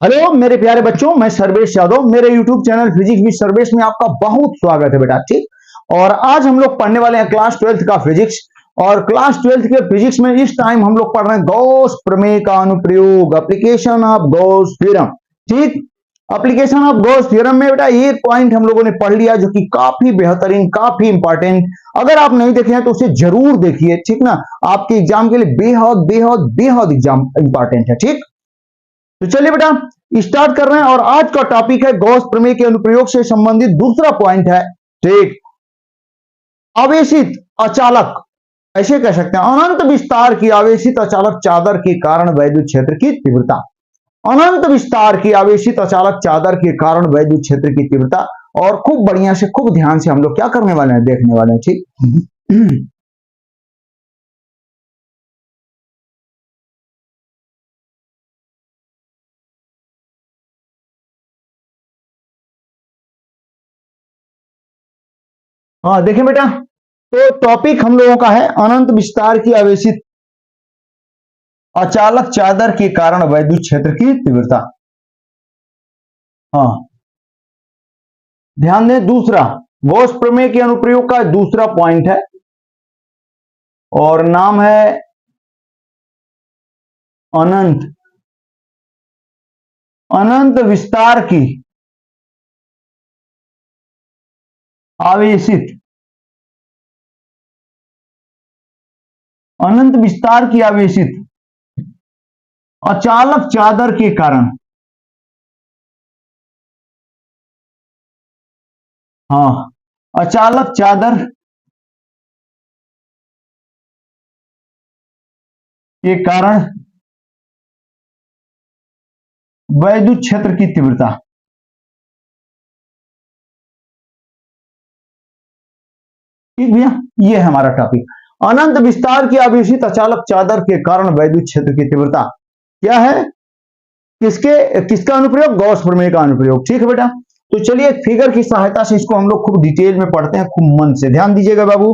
Hello मेरे प्यारे बच्चों, मैं सर्वेश यादव। मेरे YouTube channel physics with Sarvesh में आपका बहुत स्वागत है बेटा। ठीक। और आज हम लोग पढ़ने वाले हैं क्लास 12th का फिजिक्स। और क्लास 12th के फिजिक्स में इस टाइम हम लोग पढ़ रहे हैं गॉस प्रमेय का अनुप्रयोग, एप्लीकेशन ऑफ गॉस थ्योरम। ठीक। एप्लीकेशन ऑफ गॉस थ्योरम में बेटा एक पॉइंट हम लोगों ने पढ़ लिया जो कि काफी बेहतरीन, काफी इंपॉर्टेंट। अगर आप नहीं देखे हैं तो उसे जरूर देखिए, ठीक ना। आपके एग्जाम के लिए बेहद बेहद बेहद एग्जाम इंपॉर्टेंट है। ठीक। तो चलिए बेटा स्टार्ट कर रहे हैं। और आज का टॉपिक है गॉस प्रमेय के अनुप्रयोग से संबंधित दूसरा पॉइंट है। ठीक। आवेशित अचालक, ऐसे कह सकते हैं, अनंत विस्तार की आवेशित अचालक चादर के कारण वैद्युत क्षेत्र की तीव्रता। अनंत विस्तार की आवेशित अचालक चादर के कारण वैद्युत क्षेत्र की तीव्रता। और खूब बढ़िया से, खूब ध्यान से हम लोग क्या करने वाले हैं, देखने वाले हैं। ठीक। हाँ देखिए बेटा, तो टॉपिक हम लोगों का है अनंत विस्तार की आवेशित अचालक चादर के कारण वैद्युत क्षेत्र की तीव्रता। हाँ ध्यान दें, दूसरा गॉस प्रमेय के अनुप्रयोग का दूसरा पॉइंट है और नाम है अनंत अनंत विस्तार की आवेशित अनंत विस्तार की आवेशित अचालक चादर के कारण, हाँ, अचालक चादर के कारण वैद्युत क्षेत्र की तीव्रता। ठीक भैया, ये है हमारा टॉपिक, अनंत विस्तार की आवेशित अचालक चादर के कारण वैद्युत क्षेत्र की तीव्रता। क्या है, किसका अनुप्रयोग, गॉस प्रमेय का अनुप्रयोग। ठीक है बेटा, तो चलिए फिगर की सहायता से इसको हम लोग खूब डिटेल में पढ़ते हैं, खूब मन से ध्यान दीजिएगा बाबू।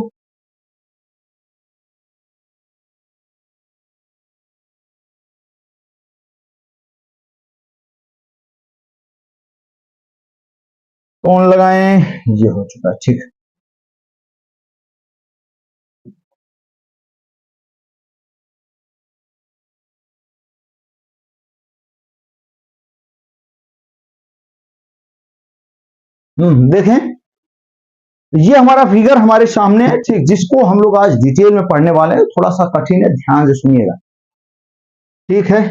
कौन लगाएं, ये हो चुका। ठीक। देखें, ये हमारा फिगर हमारे सामने है। ठीक, जिसको हम लोग आज डिटेल में पढ़ने वाले हैं। थोड़ा सा कठिन है, ध्यान से सुनिएगा। ठीक है।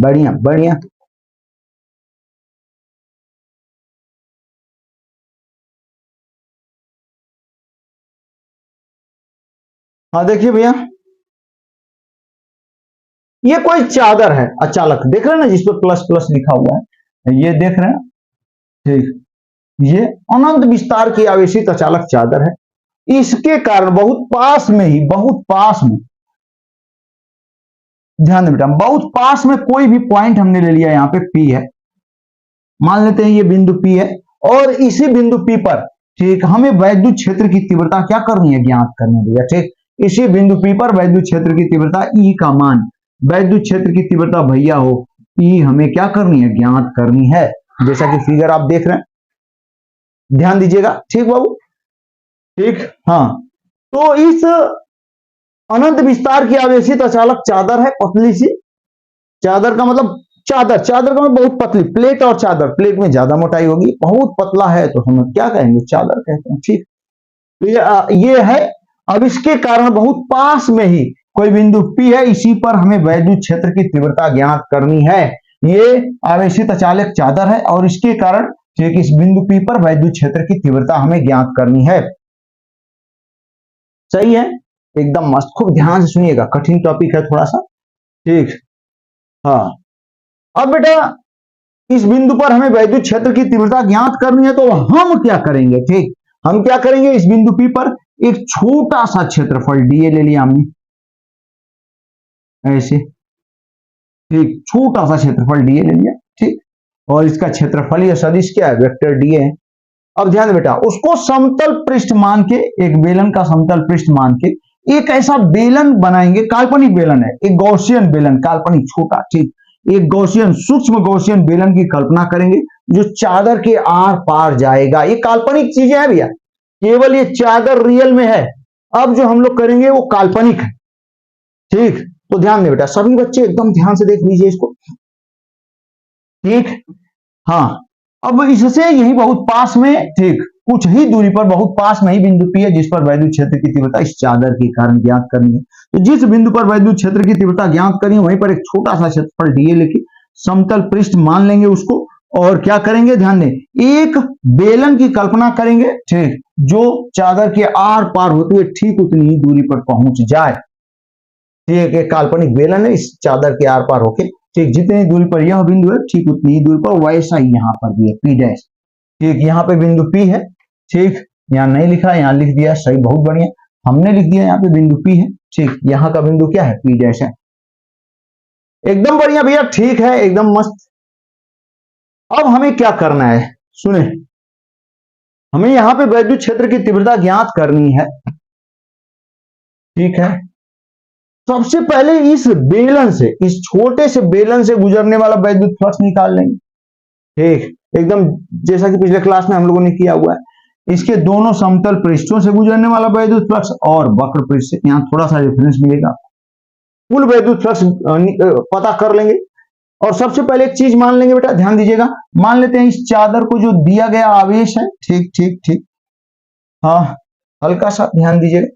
बढ़िया बढ़िया। हाँ देखिए भैया, ये कोई चादर है अचालक, देख रहे हैं ना जिसपे प्लस प्लस लिखा हुआ है, ये देख रहे हैं। ठीक, ये अनंत विस्तार की आवेशित अचालक चादर है। इसके कारण बहुत पास में ही, बहुत पास में, ध्यान दें बेटा, बहुत पास में कोई भी पॉइंट हमने ले लिया, यहां पे पी है, मान लेते हैं ये बिंदु पी है। और इसी बिंदु पी पर, ठीक, हमें वैद्युत क्षेत्र की तीव्रता क्या करनी है, ज्ञात करनी है। ठीक, इसी बिंदु पी पर वैद्युत क्षेत्र की तीव्रता ई का मान, वैद्युत क्षेत्र की तीव्रता भैया हो ई, हमें क्या करनी है, ज्ञात करनी है। जैसा कि फिगर आप देख रहे हैं, ध्यान दीजिएगा। ठीक बाबू। ठीक। हाँ, तो इस अनंत विस्तार की आवेशित अचालक चादर है, पतली सी चादर का मतलब चादर, चादर का मतलब बहुत पतली, प्लेट और चादर, प्लेट में ज्यादा मोटाई होगी, बहुत पतला है तो हम क्या कहेंगे, चादर कहते हैं। ठीक, तो ये है। अब इसके कारण बहुत पास में ही कोई बिंदु P है, इसी पर हमें वैद्युत क्षेत्र की तीव्रता ज्ञात करनी है। ये आवेशित अचालक चादर है और इसके कारण, ठीक, इस बिंदु P पर वैद्युत क्षेत्र की तीव्रता हमें ज्ञात करनी है। सही है, एकदम मस्त, खूब ध्यान से सुनिएगा, कठिन टॉपिक है थोड़ा सा। ठीक। हाँ, अब बेटा इस बिंदु पर हमें वैद्युत क्षेत्र की तीव्रता ज्ञात करनी है, तो हम क्या करेंगे। ठीक, हम क्या करेंगे, इस बिंदु P पर एक छोटा सा क्षेत्रफल डीए ले लिया हमने, ऐसे। ठीक, छोटा सा क्षेत्रफल डीए ले लिया। ठीक, और इसका क्षेत्रफलीय सदिश क्या है, वेक्टर डीए है। अब ध्यान बेटा, उसको समतल पृष्ठ मान के, एक बेलन का समतल पृष्ठ मान के एक ऐसा बेलन बनाएंगे, काल्पनिक बेलन है, एक गॉसियन बेलन, काल्पनिक छोटा, ठीक, एक गॉसियन सूक्ष्म गॉसियन बेलन की कल्पना करेंगे जो चादर के आर पार जाएगा। ये काल्पनिक चीजें है भैया, केवल ये चादर रियल में है, अब जो हम लोग करेंगे वो काल्पनिक है, ठीक। तो ध्यान दे बेटा, सभी बच्चे एकदम ध्यान से देख लीजिए इसको, ठीक। हाँ, अब इससे यही बहुत पास में, ठीक, कुछ ही दूरी पर बहुत पास में ही बिंदु P है जिस पर वैद्युत क्षेत्र की तीव्रता इस चादर के कारण ज्ञात करनी है। तो जिस बिंदु पर वैद्युत क्षेत्र की तीव्रता ज्ञात करनी है वहीं पर एक छोटा सा क्षेत्रफल dA लेके समतल पृष्ठ मान लेंगे उसको, और क्या करेंगे, ध्यान दें, एक बेलन की कल्पना करेंगे, ठीक, जो चादर के आर पार होते हुए ठीक उतनी ही दूरी पर पहुंच जाए। ठीक, एक काल्पनिक बेलन है, इस चादर के आर पार होके, ठीक, जितनी दूरी पर यह बिंदु है ठीक उतनी ही दूरी पर वैसा ही यहाँ पर भी है P डैश, ठीक। यहाँ पे बिंदु P है, ठीक, यहाँ नहीं लिखा, यहाँ लिख दिया, सही, बहुत बढ़िया, हमने लिख दिया यहाँ पे बिंदु P है, ठीक। यहाँ का बिंदु क्या है, P डैश है, एकदम बढ़िया भैया, ठीक है, एकदम मस्त। अब हमें क्या करना है, सुने, हमें यहाँ पे वैद्युत क्षेत्र की तीव्रता ज्ञात करनी है, ठीक है। सबसे पहले इस बेलन से, इस छोटे से बेलन से गुजरने वाला वैद्युत फ्लक्स निकाल लेंगे, ठीक, एकदम जैसा कि पिछले क्लास में हम लोगों ने किया हुआ है। इसके दोनों समतल पृष्ठों से गुजरने वाला वैद्युत फ्लक्स और वक्र पृष्ठ से, यहाँ थोड़ा सा डिफरेंस मिलेगा, कुल वैद्युत फ्लक्स पता कर लेंगे। और सबसे पहले एक चीज मान लेंगे बेटा, ध्यान दीजिएगा, मान लेते हैं इस चादर को जो दिया गया आवेश है, ठीक ठीक ठीक, हाँ, हल्का सा ध्यान दीजिएगा,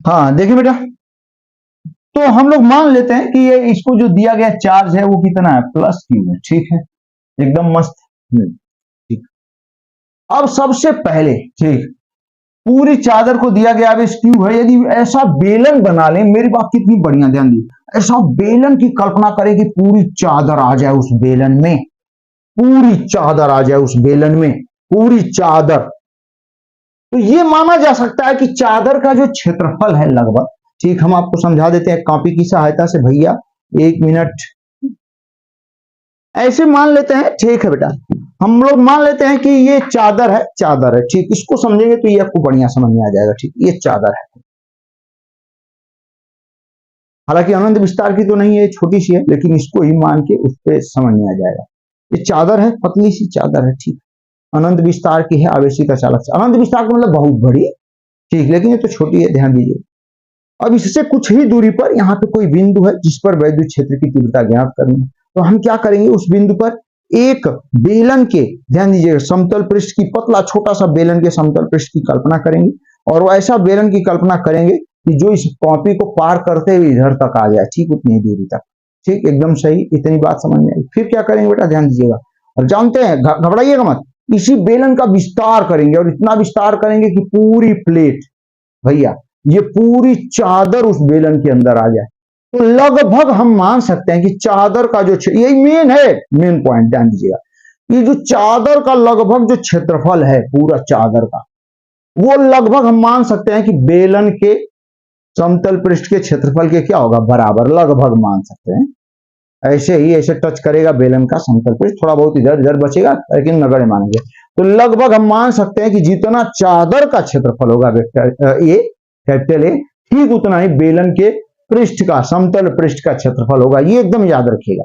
हाँ देखिए बेटा, तो हम लोग मान लेते हैं कि ये इसको जो दिया गया चार्ज है वो कितना है, प्लस Q है, ठीक है, एकदम मस्त, ठीक। अब सबसे पहले, ठीक, पूरी चादर को दिया गया आवेश Q है, यदि ऐसा बेलन बना लें, मेरी बात कितनी बढ़िया, ध्यान दीजिए, ऐसा बेलन की कल्पना करें कि पूरी चादर आ जाए उस बेलन में, पूरी चादर आ जाए उस बेलन में, पूरी चादर, तो ये माना जा सकता है कि चादर का जो क्षेत्रफल है लगभग, ठीक, हम आपको समझा देते हैं कॉपी की सहायता से भैया, एक मिनट, ऐसे मान लेते हैं, ठीक है बेटा, हम लोग मान लेते हैं कि ये चादर है, चादर है, ठीक, इसको समझेंगे तो ये आपको बढ़िया समझ में आ जाएगा, ठीक, ये चादर है, हालांकि अनंत विस्तार की तो नहीं है, छोटी सी है, लेकिन इसको ही मान के उस पर समझ में आ जाएगा। ये चादर है, पतली सी चादर है, ठीक, अनंत विस्तार की है, आवेशित चालक से, अनंत विस्तार का मतलब बहुत बड़ी, ठीक, लेकिन ये तो छोटी है, ध्यान दीजिए। अब इससे कुछ ही दूरी पर यहाँ पे कोई बिंदु है जिस पर वैद्युत क्षेत्र की तीव्रता ज्ञात करनी है, तो हम क्या करेंगे, उस बिंदु पर एक बेलन के, ध्यान दीजिएगा, समतल पृष्ठ की, पतला छोटा सा बेलन के समतल पृष्ठ की कल्पना करेंगे, और वो ऐसा बेलन की कल्पना करेंगे कि जो इस कॉपी को पार करते हुए इधर तक आ जाए, ठीक, उतनी दूरी तक, ठीक, एकदम सही, इतनी बात समझ में आई। फिर क्या करेंगे बेटा, ध्यान दीजिएगा, और जानते हैं, घबराइएगा मत, इसी बेलन का विस्तार करेंगे, और इतना विस्तार करेंगे कि पूरी प्लेट, भैया ये पूरी चादर उस बेलन के अंदर आ जाए। तो लगभग हम मान सकते हैं कि चादर का जो, यही मेन है, मेन पॉइंट, ध्यान दीजिएगा, ये जो चादर का लगभग जो क्षेत्रफल है पूरा चादर का, वो लगभग हम मान सकते हैं कि बेलन के समतल पृष्ठ के क्षेत्रफल के क्या होगा, बराबर, लगभग मान सकते हैं। ऐसे ही ऐसे टच करेगा बेलन का समतल पृष्ठ, थोड़ा बहुत इधर इधर बचेगा, लेकिन नगण्य मानेंगे, तो लगभग हम मान सकते हैं कि जितना चादर का क्षेत्रफल होगा ये कैपिटल ए, ठीक उतना ही बेलन के पृष्ठ का, समतल पृष्ठ का क्षेत्रफल होगा। ये एकदम याद रखिएगा,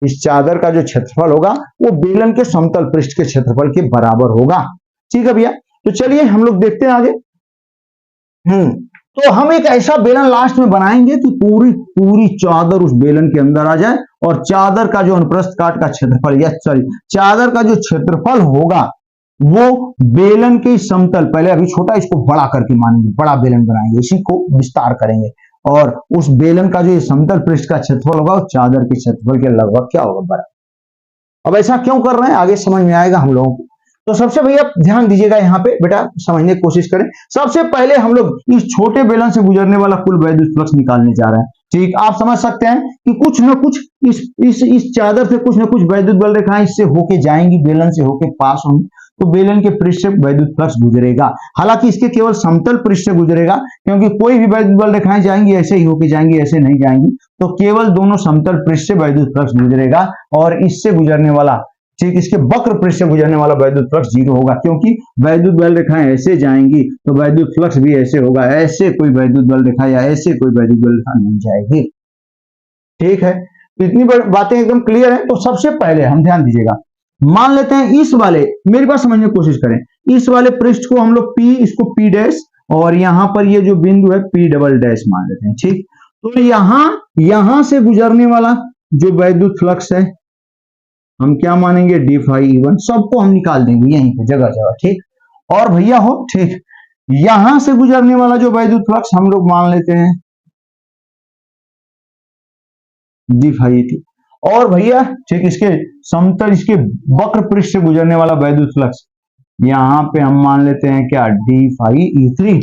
इस चादर का जो क्षेत्रफल होगा वो बेलन के समतल पृष्ठ के क्षेत्रफल के बराबर होगा, ठीक है भैया। तो चलिए हम लोग देखते हैं आगे। तो हम एक ऐसा बेलन लास्ट में बनाएंगे कि पूरी पूरी चादर उस बेलन के अंदर आ जाए, और चादर का जो अनुप्रस्थ काट का क्षेत्रफल, या सॉरी, चादर का जो क्षेत्रफल होगा वो बेलन के समतल, पहले अभी छोटा, इसको बड़ा करके मानेंगे, बड़ा बेलन बनाएंगे, इसी को विस्तार करेंगे, और उस बेलन का जो समतल पृष्ठ का क्षेत्रफल होगा वो चादर के क्षेत्रफल के लगभग क्या होगा, बड़ा। अब ऐसा क्यों कर रहे हैं, आगे समझ में आएगा हम लोगों को। तो सबसे भैया ध्यान दीजिएगा, यहाँ पे बेटा समझने की कोशिश करें। सबसे पहले हम लोग इस छोटे बेलन से गुजरने वाला कुल वैद्युत फ्लक्स निकालने जा रहे हैं, ठीक। आप समझ सकते हैं कि कुछ न कुछ इस चादर से कुछ न कुछ वैद्युत बल रेखाएं इससे होके जाएंगी, बेलन से होके पास होंगी, तो बेलन के पृष्ठ से वैद्युत फ्लक्स गुजरेगा। हालांकि इसके केवल समतल पृष्ठ से गुजरेगा, क्योंकि कोई भी वैद्युत बल रेखाएं जाएंगी ऐसे ही होके जाएंगी, ऐसे नहीं जाएंगी, तो केवल दोनों समतल पृष्ठ से वैद्युत फ्लक्स गुजरेगा। और इससे गुजरने वाला, ठीक इसके वक्र पृष्ठ से गुजरने वाला वैद्युत फ्लक्स जीरो होगा, क्योंकि वैद्युत बल रेखाएं ऐसे जाएंगी तो वैद्युत फ्लक्स भी ऐसे होगा, ऐसे कोई वैद्युत बल रेखा या ऐसे कोई वैद्युत बल रेखा नहीं जाएगी। ठीक है, तो इतनी बातें एकदम क्लियर है। तो सबसे पहले हम ध्यान दीजिएगा, मान लेते हैं इस वाले, मेरी बात समझने की कोशिश करें, इस वाले पृष्ठ को हम लोग P, इसको P डैश, और यहां पर ये जो बिंदु है P डबल डैश मान लेते हैं। ठीक, तो यहां से गुजरने वाला जो वैद्युत फ्लक्स है हम क्या मानेंगे, डी फाई E1, सबको हम निकाल देंगे यहीं पे जगह जगह। ठीक, और भैया हो, ठीक, यहां से गुजरने वाला जो वैद्युत फ्लक्स हम लोग मान लेते हैं डी फाई E2, और भैया ठीक इसके समतल, इसके वक्र पृष्ठ से गुजरने वाला वैद्युत फ्लक्स यहां पे हम मान लेते हैं क्या, डी फाई E3।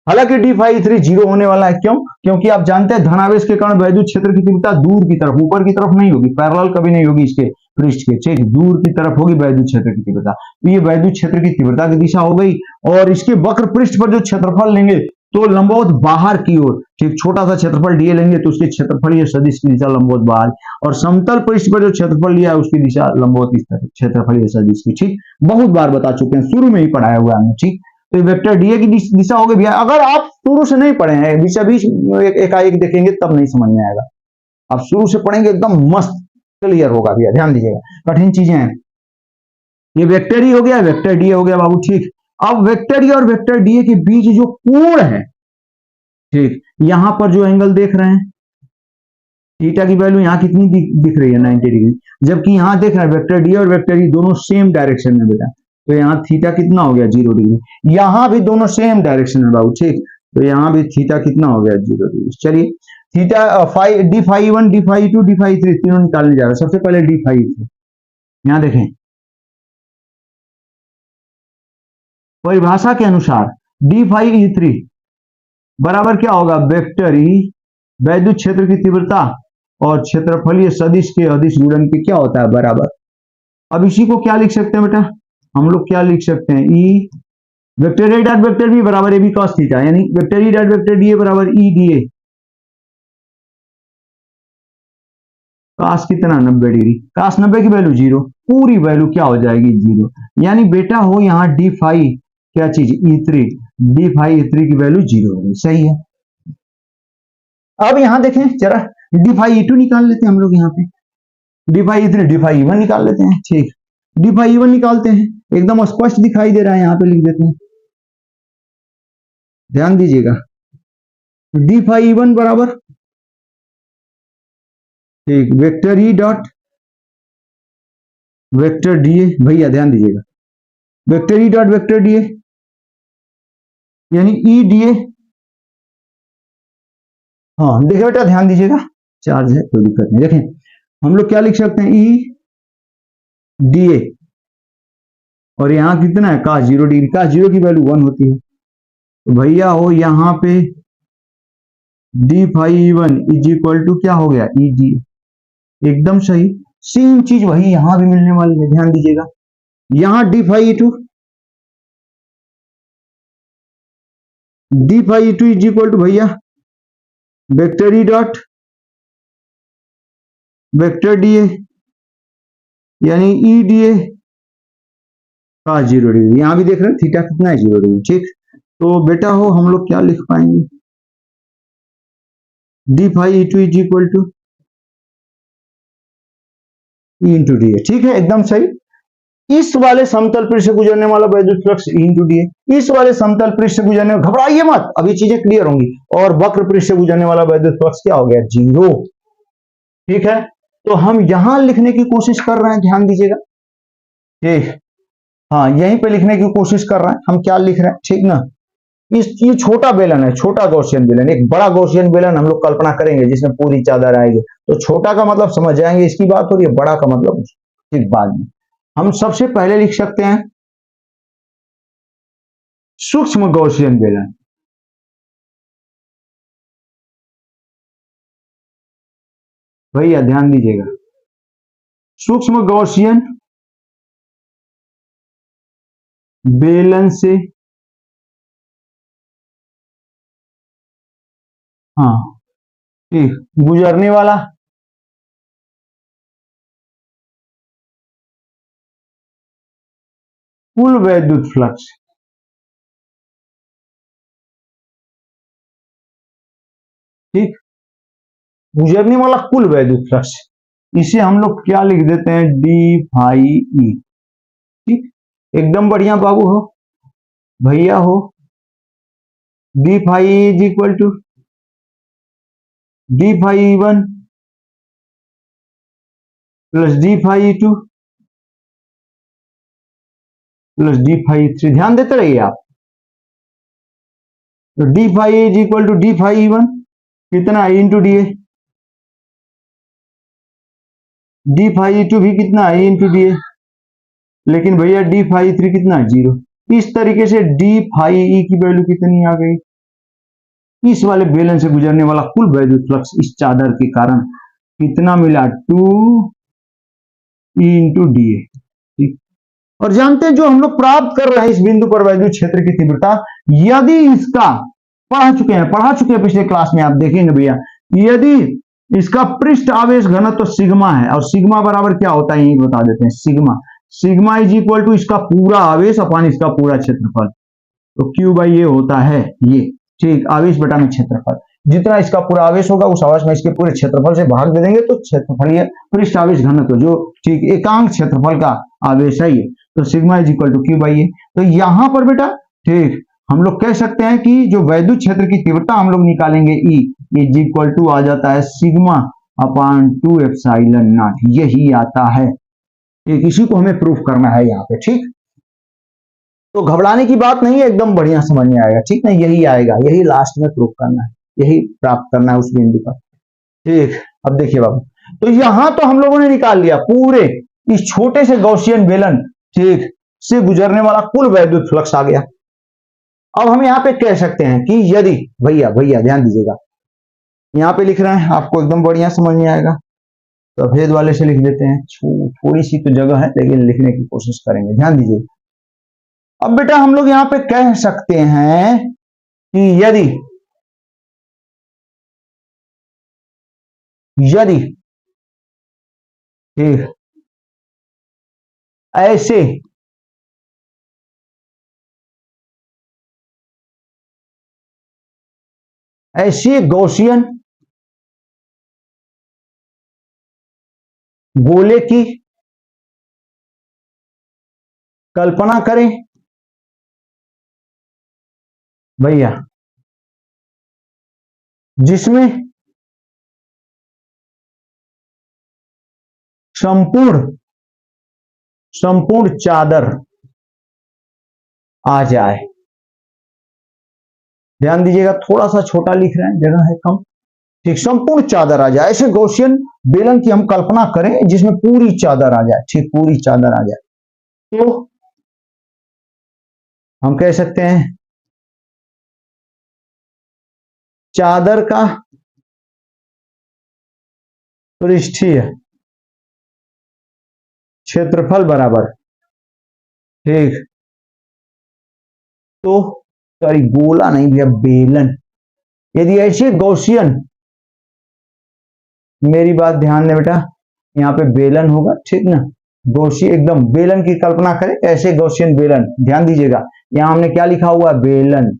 हालांकि डी फाई E3 जीरो होने वाला है, क्यों, क्योंकि आप जानते हैं धनावेश के कारण वैद्युत क्षेत्र की तीव्रता दूर की तरफ, ऊपर की तरफ नहीं होगी, पैरेलल कभी नहीं होगी इसके पृष्ठ के, ठीक दूर की तरफ होगी वैद्युत क्षेत्र की तीव्रता। तो ये वैद्युत क्षेत्र की तीव्रता की दिशा हो गई, और इसके वक्र पृष्ठ पर जो क्षेत्रफल लेंगे तो लंबवत बाहर की ओर, ठीक छोटा सा क्षेत्रफल डीए लेंगे तो उसके क्षेत्रफल ये सदिश की दिशा लंबवत बाहर, और समतल पृष्ठ पर जो क्षेत्रफल लिया है उसकी दिशा लंबवत क्षेत्रफल ये सदिश की। ठीक, बहुत बार बता चुके हैं, शुरू में ही पढ़ाया हुआ हमने। ठीक, तो वेक्टर डीए की दिशा होगी भैया, अगर आप शुरू से नहीं पढ़े हैं, बीच बीच एकाएक देखेंगे तब नहीं समझ में आएगा, आप शुरू से पढ़ेंगे एकदम मस्त क्लियर होगा भैया, ध्यान दीजिएगा, कठिन चीजें हैं। ये वेक्टर ई हो गया, वेक्टर डी हो गया बाबू। ठीक, अब वेक्टर ई और वेक्टर डी के बीच जो कोण है, ठीक यहां पर जो एंगल देख रहे हैं, थीटा की वैल्यू यहां कितनी दिख रही है, 90 डिग्री, जबकि यहां देख रहे हैं वेक्टर डी और वेक्टर ई दोनों सेम डायरेक्शन में बेटा, तो यहाँ थीटा कितना हो गया, 0 डिग्री। यहां भी दोनों सेम डायरेक्शन में बाबू, ठीक, तो यहां भी थीटा कितना हो गया, 0 डिग्री। चलिए theta phi, d phi 1, d phi 2, d phi 3 तीनों निकालने जा रहे हैं। सबसे पहले डी फाई 3, यहां देखें परिभाषा के अनुसार डी फाई E3 बराबर क्या होगा, वेक्टर ई वैद्युत क्षेत्र की तीव्रता और क्षेत्रफलीय सदिश के अदिश गुणन के क्या होता है, बराबर। अब इसी को क्या लिख सकते हैं बेटा, हम लोग क्या लिख सकते हैं, E vector A dot vector B बराबर ए बी कॉस थीटा, यानी vector E dot vector D A बराबर ई डी ए कास कितना, 90 डिग्री, कास 90 की वैल्यू 0, पूरी वैल्यू क्या हो जाएगी, 0। यानी बेटा हो यहाँ डी फाई क्या चीज, E3, डी फाई E3 की वैल्यू 0 होगी, सही है। अब यहां देखें जरा, डी फाई E2 निकाल लेते हैं हम लोग, यहाँ पे d phi E3 D phi E1 निकाल लेते हैं। ठीक, डी फाई E1 निकालते हैं, एकदम स्पष्ट दिखाई दे रहा है, यहाँ पे लिख देते हैं, ध्यान दीजिएगा, डी फाई E1 बराबर, ठीक vector E dot vector D A, भैया ध्यान दीजिएगा, vector E dot vector D A यानी ई डी ए, हाँ देखिए बेटा ध्यान दीजिएगा, चार्ज है कोई दिक्कत नहीं, देखें हम लोग क्या लिख सकते हैं, ई डी ए, और यहां कितना है, काश 0 डिग्री, काश 0 की वैल्यू 1 होती है, तो भैया हो यहां पे d phi E1 is equal to क्या हो गया, ई डी, एकदम सही। सेम चीज वही यहां भी मिलने वाली है, ध्यान दीजिएगा, यहां D phi E2, D phi E2 is equal to भैया vector E dot vector D A यानी ई डी ए का 0 डिग्री, यहां भी देख रहे हैं थीटा कितना है, 0 डिग्री। ठीक, तो बेटा हो हम लोग क्या लिख पाएंगे, d phi E2 is equal to E into d A, ठीक है एकदम सही। इस वाले समतल पृष्ठ से गुजरने वाला वैद्युत फ्लक्स ई इंटू डी ए, इस वाले समतल पृष्ठ से गुजरने, घबराइए मत, अभी चीजें क्लियर होंगी, और वक्र पृष्ठ से गुजरने वाला वैद्युत फ्लक्स क्या हो गया, 0। ठीक है, तो हम यहां लिखने की कोशिश कर रहे हैं, ध्यान दीजिएगा, ठीक, हाँ यहीं पे लिखने की कोशिश कर रहे हैं, हम क्या लिख रहे हैं, ठीक ना, ये छोटा बेलन है, छोटा गौसियन बेलन, एक बड़ा गौसियन बेलन हम लोग कल्पना करेंगे जिसमें पूरी चादर आएगी, तो छोटा का मतलब समझ जाएंगे इसकी बात, और ये बड़ा का मतलब ठीक बाद में। हम सबसे पहले लिख सकते हैं सूक्ष्म गौसियन बेलन, भैया ध्यान दीजिएगा, सूक्ष्म गौसियन बेलन से, हाँ ठीक, गुजरने वाला कुल वैद्युत फ्लक्स, ठीक, गुजरने वाला कुल वैद्युत फ्लक्स, इसे हम लोग क्या लिख देते हैं, डी फाई ई। ठीक, एकदम बढ़िया बाबू हो, भैया हो। D phi is equal to D phi one plus D phi two plus D phi three, ध्यान देते रहिए आप। तो D phi is equal to D phi one कितना I into D, D phi two भी कितना आई इंटू डी, लेकिन भैया डी फाई थ्री कितना है, जीरो। इस तरीके से डी फाई ई की वैल्यू कितनी आ गई, इस वाले बेलन से गुजरने वाला कुल वैद्युत फ्लक्स इस चादर के कारण कितना मिला, 2 इंटू डी ए। ठीक, और जानते हैं जो हम लोग प्राप्त कर रहे हैं इस बिंदु पर वैद्युत क्षेत्र की तीव्रता, यदि इसका पढ़ा चुके हैं पिछले क्लास में, आप देखेंगे भैया, यदि इसका पृष्ठ आवेश घनत्व तो सिग्मा है, और सिग्मा बराबर क्या होता है यही बता देते हैं, सिग्मा इज इक्वल टू इसका पूरा आवेश अपन इसका पूरा क्षेत्रफल, तो क्यू बाई ये होता है ये, ठीक, आवेश बटा में क्षेत्रफल, जितना इसका पूरा आवेश होगा उस आवेश में इसके पूरे क्षेत्रफल से भाग दे देंगे, तो क्षेत्रफल पृष्ठ आवेश घनत्व जो ठीक एकांक क्षेत्रफल का आवेश है ये, तो sigma is equal to Q by A. तो यहां पर बेटा ठीक हम लोग कह सकते हैं कि जो वैद्युत क्षेत्र की तीव्रता हम लोग निकालेंगे ई इज इक्वल टू आ जाता है सिग्मा अपान 2 एप्सिलॉन नॉट, यही आता है। एक इसी को हमें प्रूफ करना है यहाँ पे, ठीक, तो घबराने की बात नहीं है, एकदम बढ़िया समझ में आएगा, ठीक ना, यही आएगा, यही लास्ट में प्रूफ करना है, यही प्राप्त करना है उस बिंदु पर। ठीक, अब देखिए बाबू, तो यहां तो हम लोगों ने निकाल लिया पूरे इस छोटे से गॉसियन बेलन ठीक से गुजरने वाला कुल वैद्युत फ्लक्स आ गया। अब हम यहाँ पे कह सकते हैं कि यदि, भैया भैया ध्यान दीजिएगा, यहाँ पे लिख रहे हैं आपको एकदम बढ़िया समझ में आएगा, तो भेद वाले से लिख देते हैं, थोड़ी सी तो जगह है लेकिन लिखने की कोशिश करेंगे, ध्यान दीजिए। अब बेटा हम लोग यहाँ पे कह सकते हैं कि यदि ठीक ऐसे गॉसियन गोले की कल्पना करें भैया, जिसमें संपूर्ण चादर आ जाए, ध्यान दीजिएगा थोड़ा सा छोटा लिख रहे हैं, जगह है कम, ठीक, संपूर्ण चादर आ जाए, ऐसे गॉसियन बेलन की हम कल्पना करें जिसमें पूरी चादर आ जाए, ठीक, पूरी चादर आ जाए, तो हम कह सकते हैं चादर का पृष्ठीय क्षेत्रफल बराबर, ठीक, तो सॉरी गोला नहीं भैया, बेलन, यदि ऐसे गॉसियन, मेरी बात ध्यान दें बेटा, यहाँ पे बेलन होगा, ठीक ना, गॉसियन एकदम बेलन की कल्पना करें, ऐसे गॉसियन बेलन, ध्यान दीजिएगा यहाँ हमने क्या लिखा हुआ है, बेलन,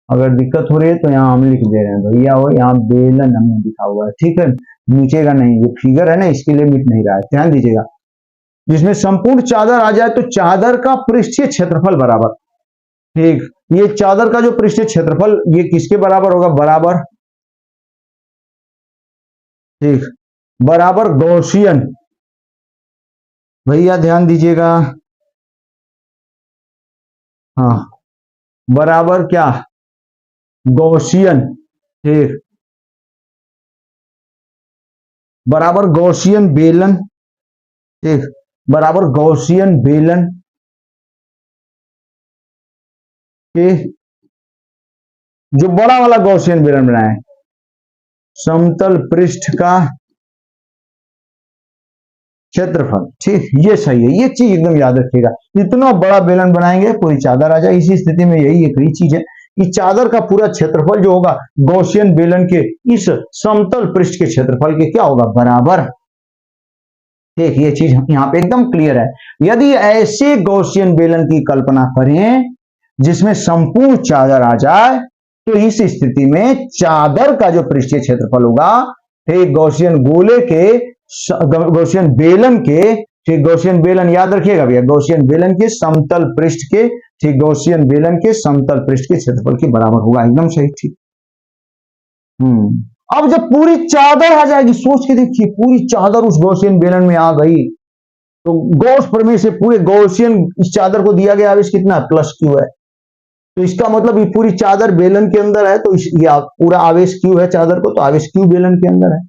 अगर दिक्कत हो रही है तो यहाँ हम लिख दे रहे हैं भैया हो, यहाँ बेलन हमने लिखा हुआ है, ठीक है, नीचेगा नहीं, ये फिगर है ना इसके लिए मिट नहीं रहा है, ध्यान दीजिएगा, जिसमें संपूर्ण चादर आ जाए तो चादर का पृष्ठीय क्षेत्रफल बराबर, ठीक, ये चादर का जो पृष्ठीय क्षेत्रफल ये किसके बराबर होगा, बराबर, ठीक, बराबर गॉसियन, भैया ध्यान दीजिएगा, हाँ, बराबर क्या, गॉसियन, ठीक, बराबर गॉसियन बेलन, ठीक, बराबर गॉसियन बेलन के जो बड़ा वाला गॉसियन बेलन बनाए, समतल पृष्ठ का क्षेत्रफल, ठीक, ये सही है, ये चीज एकदम याद रखिएगा। इतना बड़ा बेलन बनाएंगे पूरी चादर आ जाए। इसी स्थिति में यही एक ही चीज है कि चादर का पूरा क्षेत्रफल जो होगा गॉसियन बेलन के इस समतल पृष्ठ के क्षेत्रफल के क्या होगा, बराबर। ठीक, ये चीज यहाँ पे एकदम क्लियर है। यदि ऐसे गॉसियन बेलन की कल्पना करें जिसमें संपूर्ण चादर आ जाए, तो इस स्थिति में चादर का जो पृष्ठीय क्षेत्रफल होगा, ठीक, गॉसियन गोले के, गॉसियन बेलन के, ठीक, गॉसियन बेलन याद रखिएगा भैया, गॉसियन बेलन के समतल पृष्ठ के, ठीक, गॉसियन बेलन के समतल पृष्ठ के क्षेत्रफल के बराबर होगा, एकदम सही, ठीक। अब जब पूरी चादर आ जाएगी, सोच के देखिए, पूरी चादर उस गॉसियन बेलन में आ गई, तो गॉस प्रमेय से पूरे गॉसियन इस चादर को दिया गया आवेश कितना, प्लस क्यू है। तो इसका मतलब ये पूरी चादर बेलन के अंदर है, तो ये पूरा आवेश क्यू है चादर को, तो आवेश क्यू बेलन के अंदर है।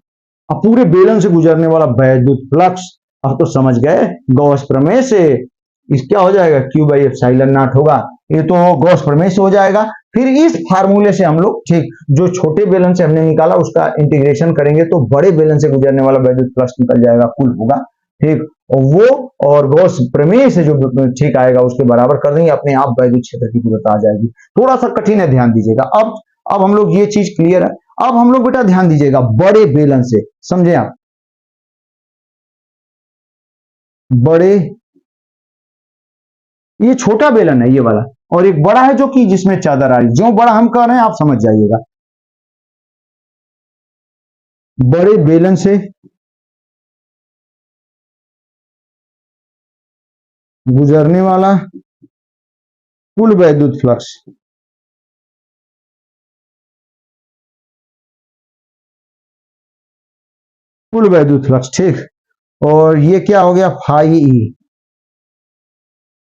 अब पूरे बेलन से गुजरने वाला वैद्युत फ्लक्स, अब तो समझ गए गॉस प्रमेय से इस क्या हो जाएगा, क्यू बाई एप्सिलॉन नॉट होगा। ये तो गॉस प्रमेय से हो जाएगा। फिर इस फार्मूले से हम लोग, ठीक, जो छोटे बेलन से हमने निकाला उसका इंटीग्रेशन करेंगे तो बड़े बेलन से गुजरने वाला वैद्युत फ्लक्स निकल जाएगा, कुल होगा, ठीक, और वो और गॉस प्रमेय से जो ठीक आएगा उसके बराबर कर देंगे, अपने आप वैद्युत क्षेत्र की तीव्रता आ जाएगी। थोड़ा सा कठिन है, ध्यान दीजिएगा। अब हम लोग, ये चीज क्लियर है। अब हम लोग बेटा ध्यान दीजिएगा, बड़े बेलन से, समझे आप, बड़े, ये छोटा बेलन है ये वाला, और एक बड़ा है जो कि जिसमें चादर आ रही, जो बड़ा हम कह रहे हैं आप समझ जाइएगा। बड़े बेलन से गुजरने वाला कुल वैद्युत फ्लक्स, कुल वैद्युत फ्लक्स, ठीक, और ये क्या हो गया, फाई ई,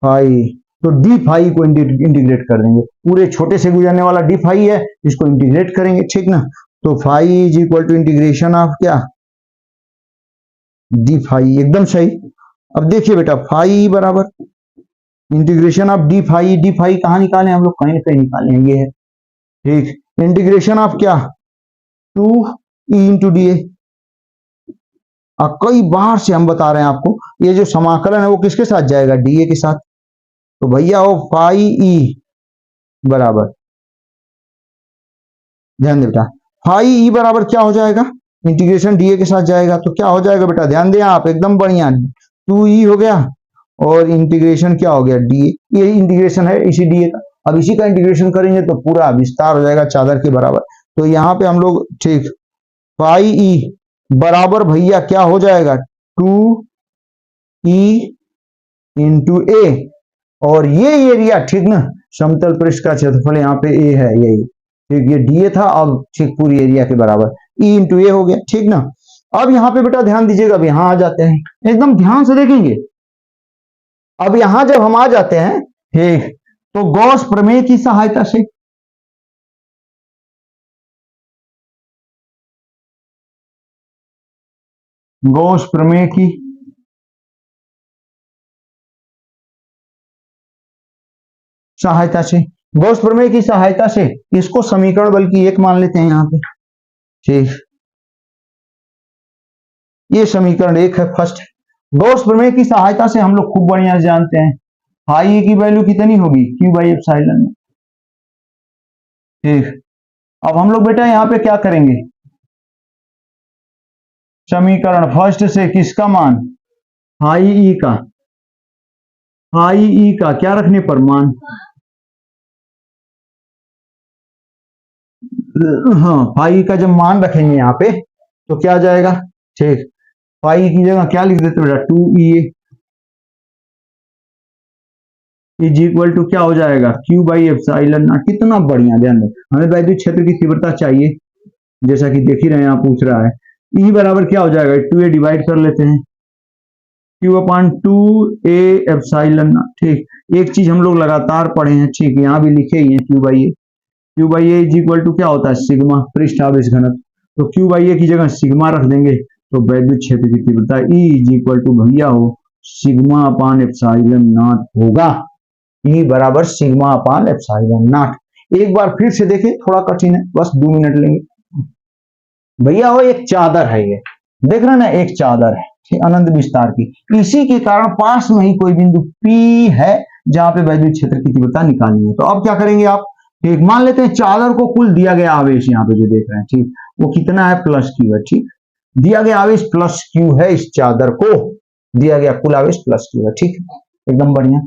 फाई, तो डी फाई को इंटीग्रेट कर देंगे, पूरे छोटे से गुजरने वाला डी फाई है, इसको इंटीग्रेट करेंगे, ठीक ना। तो phi is equal to integration of क्या, डी फाई, एकदम सही। अब देखिए बेटा, फाई बराबर इंटीग्रेशन ऑफ डी फाई कहां निकाले हम लोग, कहीं ना कहीं निकाले हैं, ये है, ठीक, इंटीग्रेशन ऑफ क्या, 2e इंटू डी ए। कई बार से हम बता रहे हैं आपको, ये जो समाकलन है वो किसके साथ जाएगा, डीए के साथ। तो भैया वो फाई ई बराबर, ध्यान दे बेटा, फाई ई बराबर क्या हो जाएगा, इंटीग्रेशन डीए के साथ जाएगा, तो क्या हो जाएगा बेटा, ध्यान दें आप, एकदम बढ़िया, 2e हो गया और इंटीग्रेशन क्या हो गया, डीए, ये इंटीग्रेशन है इसी डीए का। अब इसी का इंटीग्रेशन करेंगे तो पूरा विस्तार हो जाएगा चादर के बराबर। तो यहाँ पे हम लोग, ठीक, फाई ई बराबर भैया क्या हो जाएगा, 2e इंटू ए, और ये एरिया, ठीक ना, समतल पृष्ठ का क्षेत्रफल यहाँ पे ए है, यही, ठीक, ये डीए था, अब ठीक पूरी एरिया के बराबर ई इंटू ए हो गया, ठीक ना। अब यहाँ पे बेटा ध्यान दीजिएगा, अब यहाँ आ जाते हैं, एकदम ध्यान से देखेंगे। अब यहां जब हम आ जाते हैं, ठीक, तो गॉस प्रमेय की सहायता से, गॉस प्रमेय की सहायता से, गॉस प्रमेय की सहायता से इसको समीकरण बल्कि एक मान लेते हैं यहाँ पे, ठीक, ये समीकरण एक है, फर्स्ट। गॉस प्रमेय की सहायता से हम लोग खूब बढ़िया जानते हैं फाई की वैल्यू कितनी होगी, क्यू बाई एप्सिलॉन, ठीक। अब हम लोग बेटा यहाँ पे क्या करेंगे, समीकरण फर्स्ट से किसका मान, फाई ई का, फाई ई का क्या रखने पर मान, हाँ, फाई का जब मान रखेंगे यहाँ पे तो क्या आ जाएगा, ठीक, फाई की जगह क्या लिख देते बेटा, 2e इज इक्वल टू क्या हो जाएगा, क्यू बाई एप्सिलॉन नॉट। कितना बढ़िया, ध्यान दें, हमें वैद्युत क्षेत्र की तीव्रता चाहिए, जैसा कि देख ही रहे हैं, आप पूछ रहा है, ई बराबर क्या हो जाएगा, 2a डिवाइड कर लेते हैं, Q upon 2a epsilon not, ठीक। एक चीज हम लोग लगातार पढ़े हैं, ठीक, यहाँ भी लिखे ही है, Q by A is equal to क्या होता है, सिग्मा पृष्ठ आवेश घनत्व। तो क्यू बाई ए की जगह सिग्मा रख देंगे, तो वैद्युत क्षेत्र की तीव्रता ई इज इक्वल टू भैया हो सिग्मा अपान एप्सिलॉन नॉट होगा, ई बराबर सिग्मा अपान एप्सिलॉन नॉट। एक बार फिर से देखें, थोड़ा कठिन है, बस 2 मिनट लेंगे। भैया हो एक चादर है ये, देख रहे हैं ना, एक चादर है अनंत विस्तार की, इसी के कारण पास में ही कोई बिंदु P है जहां पे वैद्युत क्षेत्र की तीव्रता निकालनी है। तो अब क्या करेंगे आप, ठीक, मान लेते हैं चादर को कुल दिया गया आवेश यहाँ पे जो देख रहे हैं, ठीक, वो कितना है, प्लस क्यू है, ठीक, दिया गया आवेश प्लस क्यू है, इस चादर को दिया गया कुल आवेश प्लस क्यू है, ठीक, एकदम बढ़िया।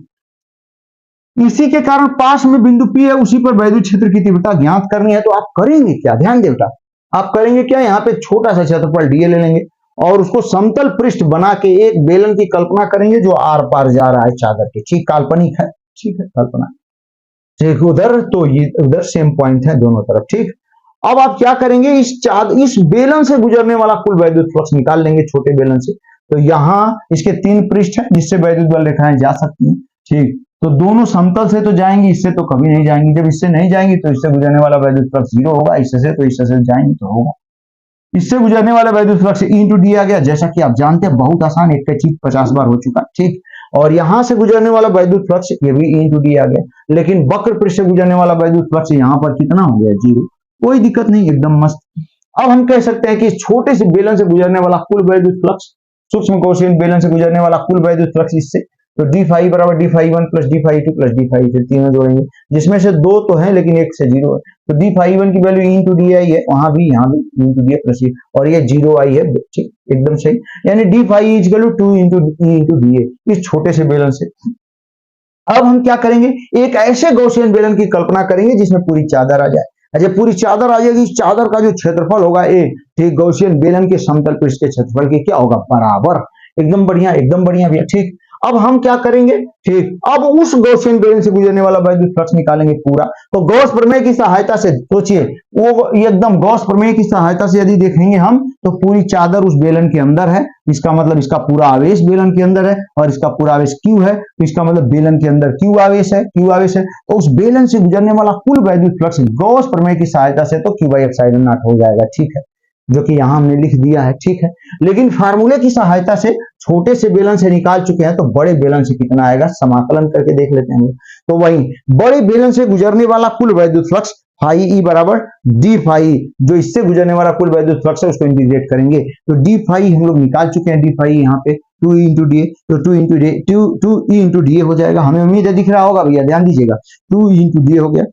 इसी के कारण पास में बिंदु P है, उसी पर वैद्युत क्षेत्र की तीव्रता ज्ञात करनी है। तो आप करेंगे क्या, ध्यान दे बेटा, आप करेंगे क्या, यहाँ पे छोटा सा क्षेत्रफल डीए ले लेंगे और उसको समतल पृष्ठ बना के एक बेलन की कल्पना करेंगे जो आर पार जा रहा है चादर के, ठीक, काल्पनिक है, ठीक है, कल्पना, ठीक, उधर तो ये उधर सेम पॉइंट है दोनों तरफ, ठीक। अब आप क्या करेंगे, इस बेलन से गुजरने वाला कुल वैद्युत फ्लक्स निकाल लेंगे छोटे बेलन से। तो यहाँ इसके 3 पृष्ठ है जिससे वैद्युत बल रेखाएं जा सकती हैं, ठीक, तो दोनों समतल से तो जाएंगी, इससे तो कभी नहीं जाएंगी, जब इससे नहीं जाएंगी तो इससे गुजरने वाला वैद्युत फ्लक्स 0 होगा, इससे से तो इससे से जाएंगी तो होगा, इससे गुजरने वाला वैद्युत फ्लक्स E इंटू डी आ गया, जैसा कि आप जानते हैं, बहुत आसान, एक का चीज 50 बार हो चुका, ठीक। और यहां से गुजरने वाला वैद्युत फ्लक्स ये भी E इंटू डी आ गया, लेकिन वक्र पृष्ठ से गुजरने वाला वैद्युत फ्लक्स यहाँ पर कितना हो गया, 0, कोई दिक्कत नहीं, एकदम मस्त। अब हम कह सकते हैं कि इस छोटे से बेलन से गुजरने वाला कुल वैद्युत फ्लक्स, सूक्ष्म गॉसियन बेलन से गुजरने वाला कुल वैद्युत फ्लक्स इससे, तो डी फाई बराबर d phi 1 plus D phi 2 plus D phi 3, तीनों जोड़ेंगे, जिसमें से 2 तो है लेकिन 1 से 0 है, तो डी फाई 1 की value E into D I है, वहां भी यहाँ भी E into D plus E, और ये 0 आई है, ठीक, एकदम सही, यानी d phi is equal to 2 into E into d, इस छोटे से बेलन से। अब हम क्या करेंगे, एक ऐसे गॉसियन बेलन की कल्पना करेंगे जिसमें पूरी चादर आ जाए। अच्छा, पूरी चादर आ जाएगी, इस चादर का जो क्षेत्रफल होगा ए, ठीक, गॉसियन बेलन के समतल पृष्ठ के क्षेत्रफल के क्या होगा, बराबर, एकदम बढ़िया, एकदम बढ़िया भैया, ठीक। अब हम क्या करेंगे, ठीक, अब उस गॉसियन बेलन से गुजरने वाला वैद्युत फ्लक्स निकालेंगे पूरा। तो गॉस प्रमेय की सहायता से सोचिए, वो एकदम गॉस प्रमेय की सहायता से यदि देखेंगे हम, तो पूरी चादर उस बेलन के अंदर है, इसका मतलब इसका पूरा आवेश बेलन के अंदर है, और इसका पूरा आवेश Q है, तो इसका मतलब बेलन के अंदर Q आवेश है, Q आवेश है, तो उस बेलन से गुजरने वाला कुल वैद्युत फ्लक्स गॉस प्रमेय की सहायता से तो Q बाई एप्सिलॉन नॉट हो जाएगा, ठीक है, जो कि यहां हमने लिख दिया है, ठीक है। लेकिन फार्मूले की सहायता से छोटे से बेलन से निकाल चुके हैं, तो बड़े बेलन से कितना आएगा, समाकलन करके देख लेते हैं। तो वही बड़े बेलन से गुजरने वाला कुल वैद्युत फ्लक्स फाई ई बराबर डी फाई, जो इससे गुजरने वाला कुल वैद्युत फ्लक्स है उसको इंटीग्रेट करेंगे, तो डी फाई हम लोग निकाल चुके हैं, डी फाई यहाँ पे 2 इंटू डी, तो 2 into D 2 E into D हो जाएगा, हमें उम्मीद है दिख रहा होगा भैया, ध्यान दीजिएगा, 2 इंटू डी हो गया।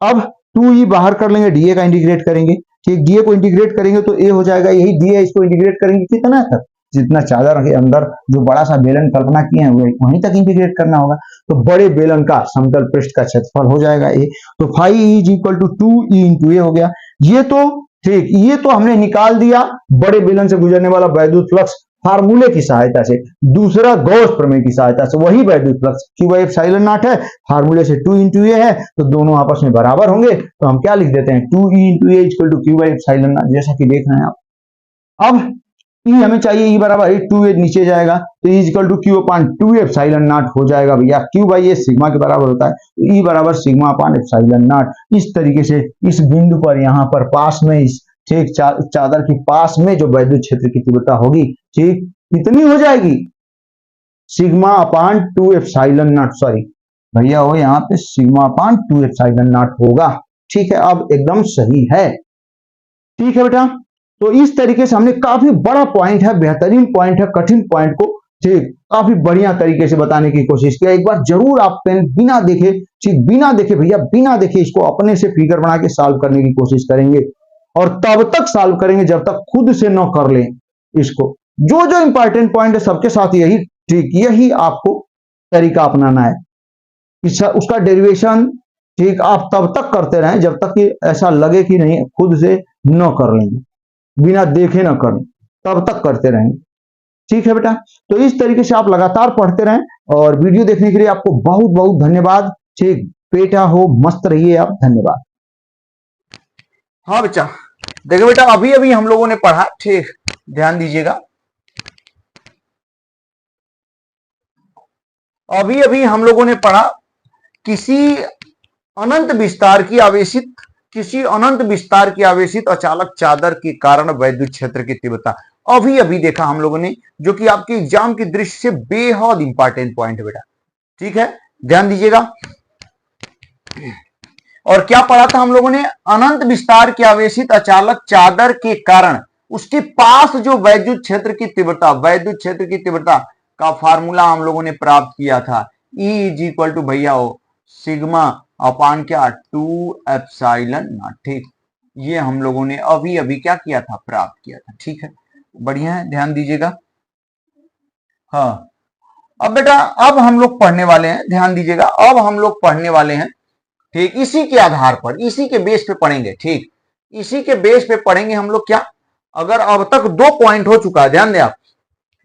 अब 2 ई बाहर कर लेंगे, डीए का इंटीग्रेट करेंगे, ठीक, डीए को इंटीग्रेट करेंगे तो ए हो जाएगा, यही डीए, इसको इंटीग्रेट करेंगे कितना तक, जितना चादर के अंदर जो बड़ा सा बेलन कल्पना किए हैं वहीं तक इंटीग्रेट करना होगा, तो बड़े बेलन का समतल पृष्ठ का क्षेत्रफल हो जाएगा ए, तो phi is equal to 2 E into A हो गया। ये तो ठीक, ये तो हमने निकाल दिया बड़े बेलन से गुजरने वाला वैद्युत फ्लक्स फार्मूले की सहायता से। दूसरा गॉस प्रमेय की सहायता से, वही वैद्युत flux Q by epsilon not है, फार्मूले से 2 इंटू ए है, तो दोनों आपस में बराबर होंगे, तो हम क्या लिख देते हैं, 2 E into A equal to Q by epsilon naught, जैसा कि देख रहे हैं आप। अब ई हमें चाहिए, ई बराबर 2 ए नीचे जाएगा, तो E equal to Q upon 2 epsilon naught हो जाएगा भैया, Q बाई ए सिग्मा के बराबर होता है, तो ई बराबर सिग्मा अपान एप्सिलॉन नॉट। इस तरीके से इस बिंदु पर यहाँ पर पास में इस ठीक चादर के पास में जो वैद्युत क्षेत्र की तीव्रता होगी, ठीक, कितनी हो जाएगी, sigma upon 2 epsilon not, sorry भैया वो यहाँ पे सिग्मा अपान 2 एप्सिलॉन नॉट होगा, ठीक है, अब एकदम सही है, ठीक है बेटा। तो इस तरीके से हमने काफी बड़ा पॉइंट है, बेहतरीन पॉइंट है, कठिन पॉइंट को ठीक काफी बढ़िया तरीके से बताने की कोशिश किया। एक बार जरूर आप पेन बिना देखे, ठीक, बिना देखे भैया, बिना देखे इसको अपने से फिगर बना के सॉल्व करने की कोशिश करेंगे, और तब तक सॉल्व करेंगे जब तक खुद से न कर लें इसको। जो जो इंपॉर्टेंट पॉइंट है सबके साथ यही, ठीक, यही आपको तरीका अपनाना है, उसका डेरिवेशन, ठीक, आप तब तक करते रहें जब तक कि ऐसा लगे कि नहीं खुद से न कर लेंगे, बिना देखे न करें, तब तक करते रहेंगे, ठीक है बेटा। तो इस तरीके से आप लगातार पढ़ते रहें, और वीडियो देखने के लिए आपको बहुत बहुत धन्यवाद, ठीक, बेटा हो मस्त रहिए आप, धन्यवाद। हाँ बच्चा, देखो बेटा अभी अभी हम लोगों ने पढ़ा, ठीक, ध्यान दीजिएगा, अभी अभी हम लोगों ने पढ़ा किसी अनंत विस्तार की आवेशित अचालक चादर के कारण वैद्युत क्षेत्र की तीव्रता, अभी अभी देखा हम लोगों ने, जो कि आपके एग्जाम की दृष्टि से बेहद इंपॉर्टेंट पॉइंट है बेटा, ठीक है, ध्यान दीजिएगा। और क्या पढ़ा था हम लोगों ने, अनंत विस्तार की आवेशित अचालक चादर के कारण उसके पास जो वैद्युत क्षेत्र की तीव्रता, वैद्युत क्षेत्र की तीव्रता का फार्मूला हम लोगों ने प्राप्त किया था, E इज इक्वल टू भैया हो सिग्मा अपान क्या 2 एप्सिलॉन नॉट। ठीक, ये हम लोगों ने अभी अभी क्या किया था, प्राप्त किया था। ठीक है, बढ़िया है, ध्यान दीजिएगा। हाँ, अब बेटा अब हम लोग पढ़ने वाले हैं, ध्यान दीजिएगा, अब हम लोग पढ़ने वाले हैं। ठीक, इसी के आधार पर, इसी के बेस पे पढ़ेंगे। ठीक, इसी के बेस पे पढ़ेंगे हम लोग क्या, अगर अब तक 2 पॉइंट हो चुका है, ध्यान दें आप,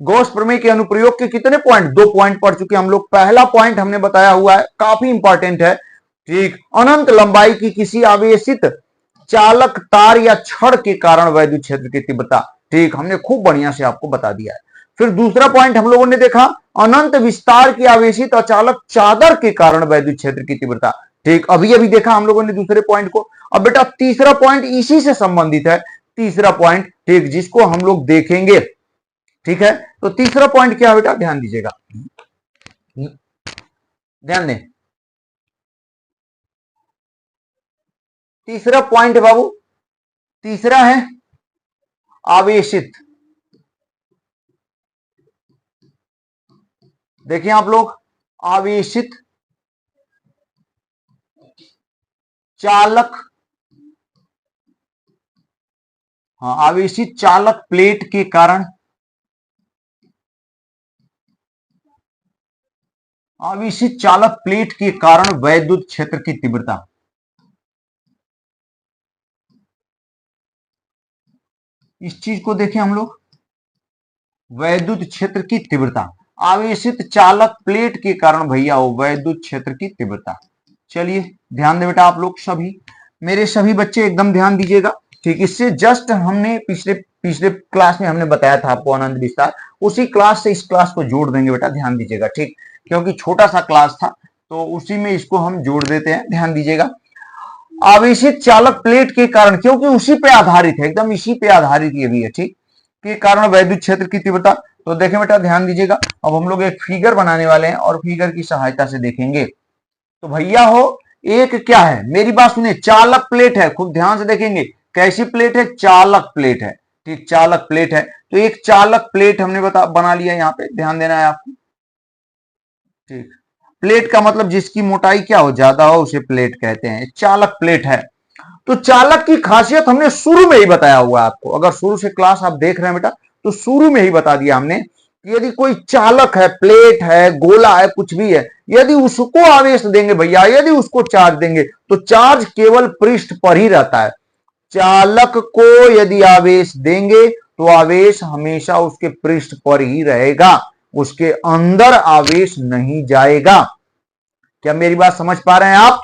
गॉस प्रमेय के अनुप्रयोग के कितने पॉइंट, 2 पॉइंट पढ़ चुके हम लोग। पहला पॉइंट हमने बताया हुआ है, काफी इंपॉर्टेंट है। ठीक, अनंत लंबाई की किसी आवेशित चालक तार या छड़ के कारण वैद्युत क्षेत्र की तीव्रता। ठीक, हमने खूब बढ़िया से आपको बता दिया है। फिर दूसरा पॉइंट हम लोगों ने देखा, अनंत विस्तार की आवेशित अचालक चादर के कारण वैद्युत क्षेत्र की तीव्रता। ठीक, अभी अभी देखा हम लोगों ने दूसरे पॉइंट को। अब बेटा तीसरा पॉइंट इसी से संबंधित है, तीसरा पॉइंट, ठीक, जिसको हम लोग देखेंगे। ठीक है, तो तीसरा पॉइंट क्या है बेटा, ध्यान दीजिएगा, ध्यान दें। तीसरा पॉइंट है बाबू, तीसरा है आवेशित। देखिए आप लोग, आवेशित चालक, हाँ, आवेशित चालक प्लेट के कारण, आवेशित चालक प्लेट के कारण वैद्युत क्षेत्र की तीव्रता। इस चीज को देखें हम लोग, वैद्युत क्षेत्र की तीव्रता, आवेशित चालक प्लेट के कारण भैया हो वैद्युत क्षेत्र की तीव्रता। चलिए ध्यान दे बेटा, आप लोग सभी, मेरे सभी बच्चे एकदम ध्यान दीजिएगा। ठीक, इससे जस्ट हमने पिछले पिछले क्लास में हमने बताया था आपको अनंत विस्तार, उसी क्लास से इस क्लास को जोड़ देंगे बेटा, ध्यान दीजिएगा। ठीक, क्योंकि छोटा सा क्लास था तो उसी में इसको हम जोड़ देते हैं, ध्यान दीजिएगा। आवेशित चालक प्लेट के कारण, क्योंकि उसी पे आधारित है, एकदम इसी पे आधारित ये भी है। ठीक, के कारण वैद्युत क्षेत्र की तीव्रता। तो देखें बेटा, ध्यान दीजिएगा, अब हम लोग एक फिगर बनाने वाले हैं और फिगर की सहायता से देखेंगे। तो भैया हो, एक क्या है, मेरी बात सुनिए, चालक प्लेट है, खूब ध्यान से देखेंगे, कैसी प्लेट है, चालक प्लेट है। ठीक, चालक प्लेट है, तो एक चालक प्लेट हमने बना लिया, यहां पे ध्यान देना है आपको। ठीक, प्लेट का मतलब जिसकी मोटाई क्या हो, ज्यादा हो, उसे प्लेट कहते हैं, चालक प्लेट है। तो चालक की खासियत हमने शुरू में ही बताया हुआ है आपको, अगर शुरू से क्लास आप देख रहे हैं बेटा, तो शुरू में ही बता दिया हमने कि यदि कोई चालक है, प्लेट है, गोला है, कुछ भी है, यदि उसको आवेश देंगे भैया, यदि उसको चार्ज देंगे, तो चार्ज केवल पृष्ठ पर ही रहता है। चालक को यदि आवेश देंगे तो आवेश हमेशा उसके पृष्ठ पर ही रहेगा, उसके अंदर आवेश नहीं जाएगा। क्या मेरी बात समझ पा रहे हैं आप?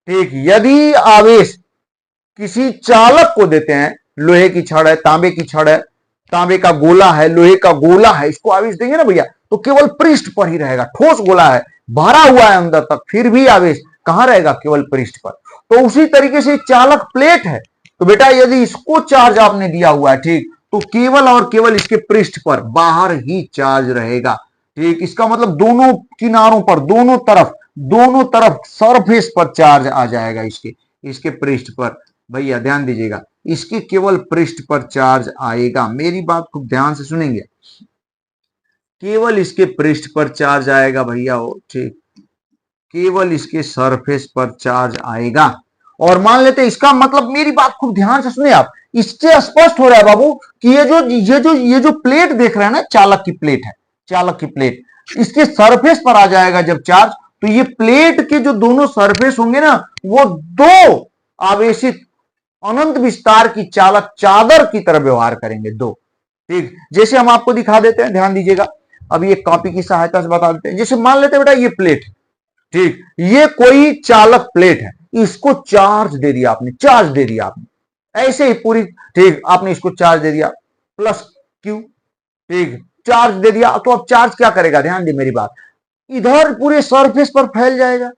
ठीक, यदि आवेश किसी चालक को देते हैं, लोहे की छड़ है, तांबे की छड़ है, तांबे का गोला है, लोहे का गोला है, इसको आवेश देंगे ना भैया, तो केवल पृष्ठ पर ही रहेगा। ठोस गोला है, भरा हुआ है अंदर तक, फिर भी आवेश कहां रहेगा, केवल पृष्ठ पर। तो उसी तरीके से चालक प्लेट है, तो बेटा यदि इसको चार्ज आपने दिया हुआ है, ठीक, तो केवल और केवल इसके पृष्ठ पर, बाहर ही चार्ज रहेगा। ठीक, इसका मतलब दोनों किनारों पर, दोनों तरफ सरफेस पर चार्ज आ जाएगा, इसके इसके पृष्ठ पर। भैया ध्यान दीजिएगा, इसके केवल पृष्ठ पर चार्ज आएगा, मेरी बात खूब ध्यान से सुनेंगे, केवल इसके पृष्ठ पर चार्ज आएगा भैया हो। ठीक, केवल इसके सरफेस पर चार्ज आएगा। और मान लेते हैं, इसका मतलब, मेरी बात खूब ध्यान से सुने आप, इससे स्पष्ट हो रहा है बाबू कि ये जो प्लेट देख रहे हैं ना, चालक की प्लेट है, चालक की प्लेट, इसके सरफेस पर आ जाएगा जब चार्ज, तो ये प्लेट के जो दोनों सरफेस होंगे ना, वो दो आवेशित अनंत विस्तार की चालक चादर की तरह व्यवहार करेंगे, दो। ठीक, जैसे हम आपको दिखा देते हैं, ध्यान दीजिएगा, अभी एक कॉपी की सहायता से बता देते हैं। जैसे मान लेते हैं बेटा, ये प्लेट, ठीक, ये कोई चालक प्लेट है, इसको चार्ज दे दिया आपने, चार्ज दे दिया आपने, ऐसे ही पूरी, ठीक, आपने इसको चार्ज दे दिया, प्लस क्यू, ठीक, चार्ज दे दिया, तो अब चार्ज क्या करेगा, ध्यान दे मेरी बात, इधर पूरे सरफेस पर फैल जाएगा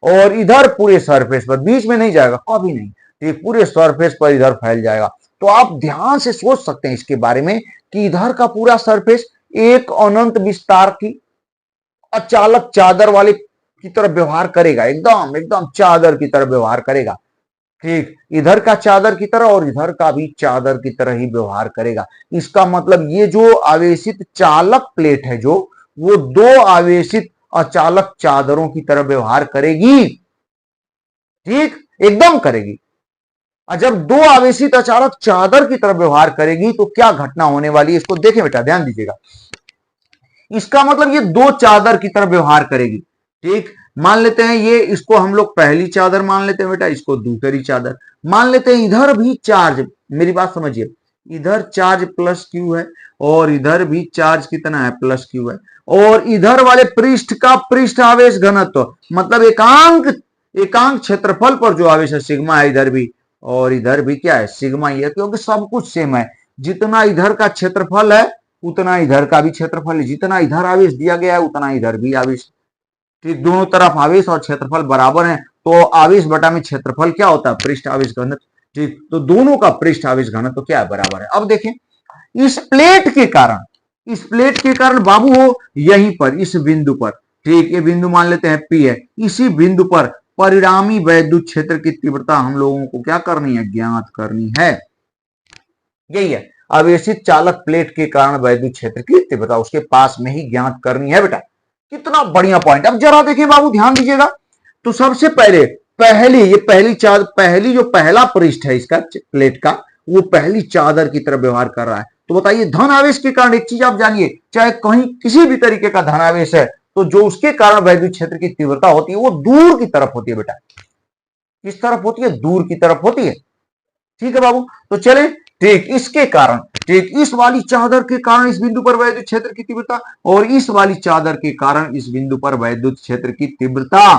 और इधर पूरे सरफेस पर, बीच में नहीं जाएगा, कभी नहीं, ठीक, पूरे सरफेस पर इधर फैल जाएगा। तो आप ध्यान से सोच सकते हैं इसके बारे में कि इधर का पूरा सरफेस एक अनंत विस्तार की अचालक चादर वाले की तरह व्यवहार करेगा, एकदम एकदम चादर की तरह व्यवहार करेगा। ठीक, इधर का चादर की तरह और इधर का भी चादर की तरह ही व्यवहार करेगा। इसका मतलब ये जो आवेशित चालक प्लेट है जो, वो दो आवेशित अचालक चादरों की तरह व्यवहार करेगी। ठीक, एकदम करेगी। और जब दो आवेशित अचालक चादर की तरह व्यवहार करेगी तो क्या घटना होने वाली है, इसको देखें बेटा, ध्यान दीजिएगा। इसका मतलब ये दो चादर की तरह व्यवहार करेगी। ठीक, मान लेते हैं ये, इसको हम लोग पहली चादर मान लेते हैं बेटा, इसको दूसरी चादर मान लेते हैं। इधर भी चार्ज, मेरी बात समझिए, इधर चार्ज प्लस क्यू है और इधर भी चार्ज कितना है, प्लस क्यू है। और इधर वाले पृष्ठ का पृष्ठ आवेश घनत्व मतलब एकांक एकांक क्षेत्रफल पर जो आवेश है सिग्मा है इधर भी, और इधर भी क्या है, सिग्मा ही है, क्योंकि सब कुछ सेम है। जितना इधर का क्षेत्रफल है उतना इधर का भी क्षेत्रफल है, जितना इधर आवेश दिया गया है उतना इधर भी आवेश। ठीक, दोनों तरफ आवेश और क्षेत्रफल बराबर है, तो आवेश बटा में क्षेत्रफल क्या होता है, पृष्ठ आवेश घनत्व। ठीक, तो दोनों का पृष्ठ आवेश घनत्व क्या है, बराबर है। अब देखें, इस प्लेट के कारण, इस प्लेट के कारण बाबू हो यहीं पर इस बिंदु पर, ठीक, ये बिंदु मान लेते हैं P है, इसी बिंदु पर परिणामी वैद्युत क्षेत्र की तीव्रता हम लोगों को क्या करनी है, ज्ञात करनी है। यही है, आवेशित चालक प्लेट के कारण वैद्युत क्षेत्र की तीव्रता उसके पास में ही ज्ञात करनी है बेटा। कितना बढ़िया पॉइंट। अब जरा देखिए बाबू, ध्यान दीजिएगा। तो सबसे पहले पहली जो पहला पृष्ठ है इसका प्लेट का, वो पहली चादर की तरह व्यवहार कर रहा है। तो बताइए, धन आवेश के कारण एक चीज आप जानिए, चाहे कहीं किसी भी तरीके का धन आवेश है तो जो उसके कारण वैद्युत क्षेत्र की तीव्रता होती है वो दूर की तरफ होती है बेटा। किस तरफ होती है, दूर की तरफ होती है। ठीक है बाबू, तो चले, ठीक, इसके कारण, ठीक, इस वाली चादर के कारण इस बिंदु पर वैद्युत क्षेत्र की तीव्रता, और इस वाली चादर के कारण इस बिंदु पर वैद्युत क्षेत्र की तीव्रता।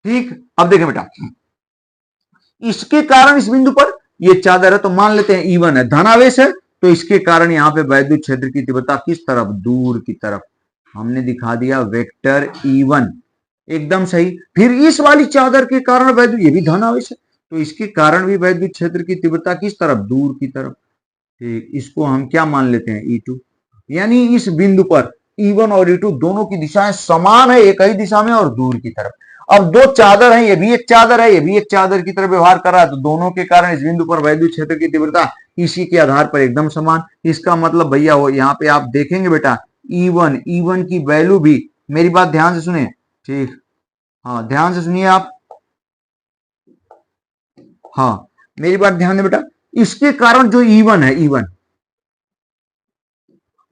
ठीक, अब देखें बेटा, इसके कारण इस बिंदु पर ये चादर है तो मान लेते हैं E1 है, धनावेश है, तो इसके कारण यहां पे वैद्युत क्षेत्र की तीव्रता किस तरफ, दूर की तरफ। हमने दिखा दिया वेक्टर E1, एकदम सही। फिर इस वाली चादर के कारण वैद्युत, ये भी धनावेश है, तो इसके कारण भी वैद्युत क्षेत्र की तीव्रता किस तरफ, दूर की तरफ। ठीक, इसको हम क्या मान लेते हैं, E2। यानी इस बिंदु पर E1 और E2 दोनों की दिशाएं समान है, एक ही दिशा में और दूर की तरफ। अब दो चादर है, ये भी एक चादर है, ये भी एक चादर की तरह व्यवहार कर रहा है, तो दोनों के कारण इस बिंदु पर वैद्युत क्षेत्र की तीव्रता इसी के आधार पर एकदम समान। इसका मतलब भैया वो यहाँ पे आप देखेंगे बेटा, E1 की वैल्यू भी, मेरी बात ध्यान से सुने, ठीक, हाँ ध्यान से सुनिए आप, हाँ मेरी बात ध्यान दे बेटा। इसके कारण जो E1 है,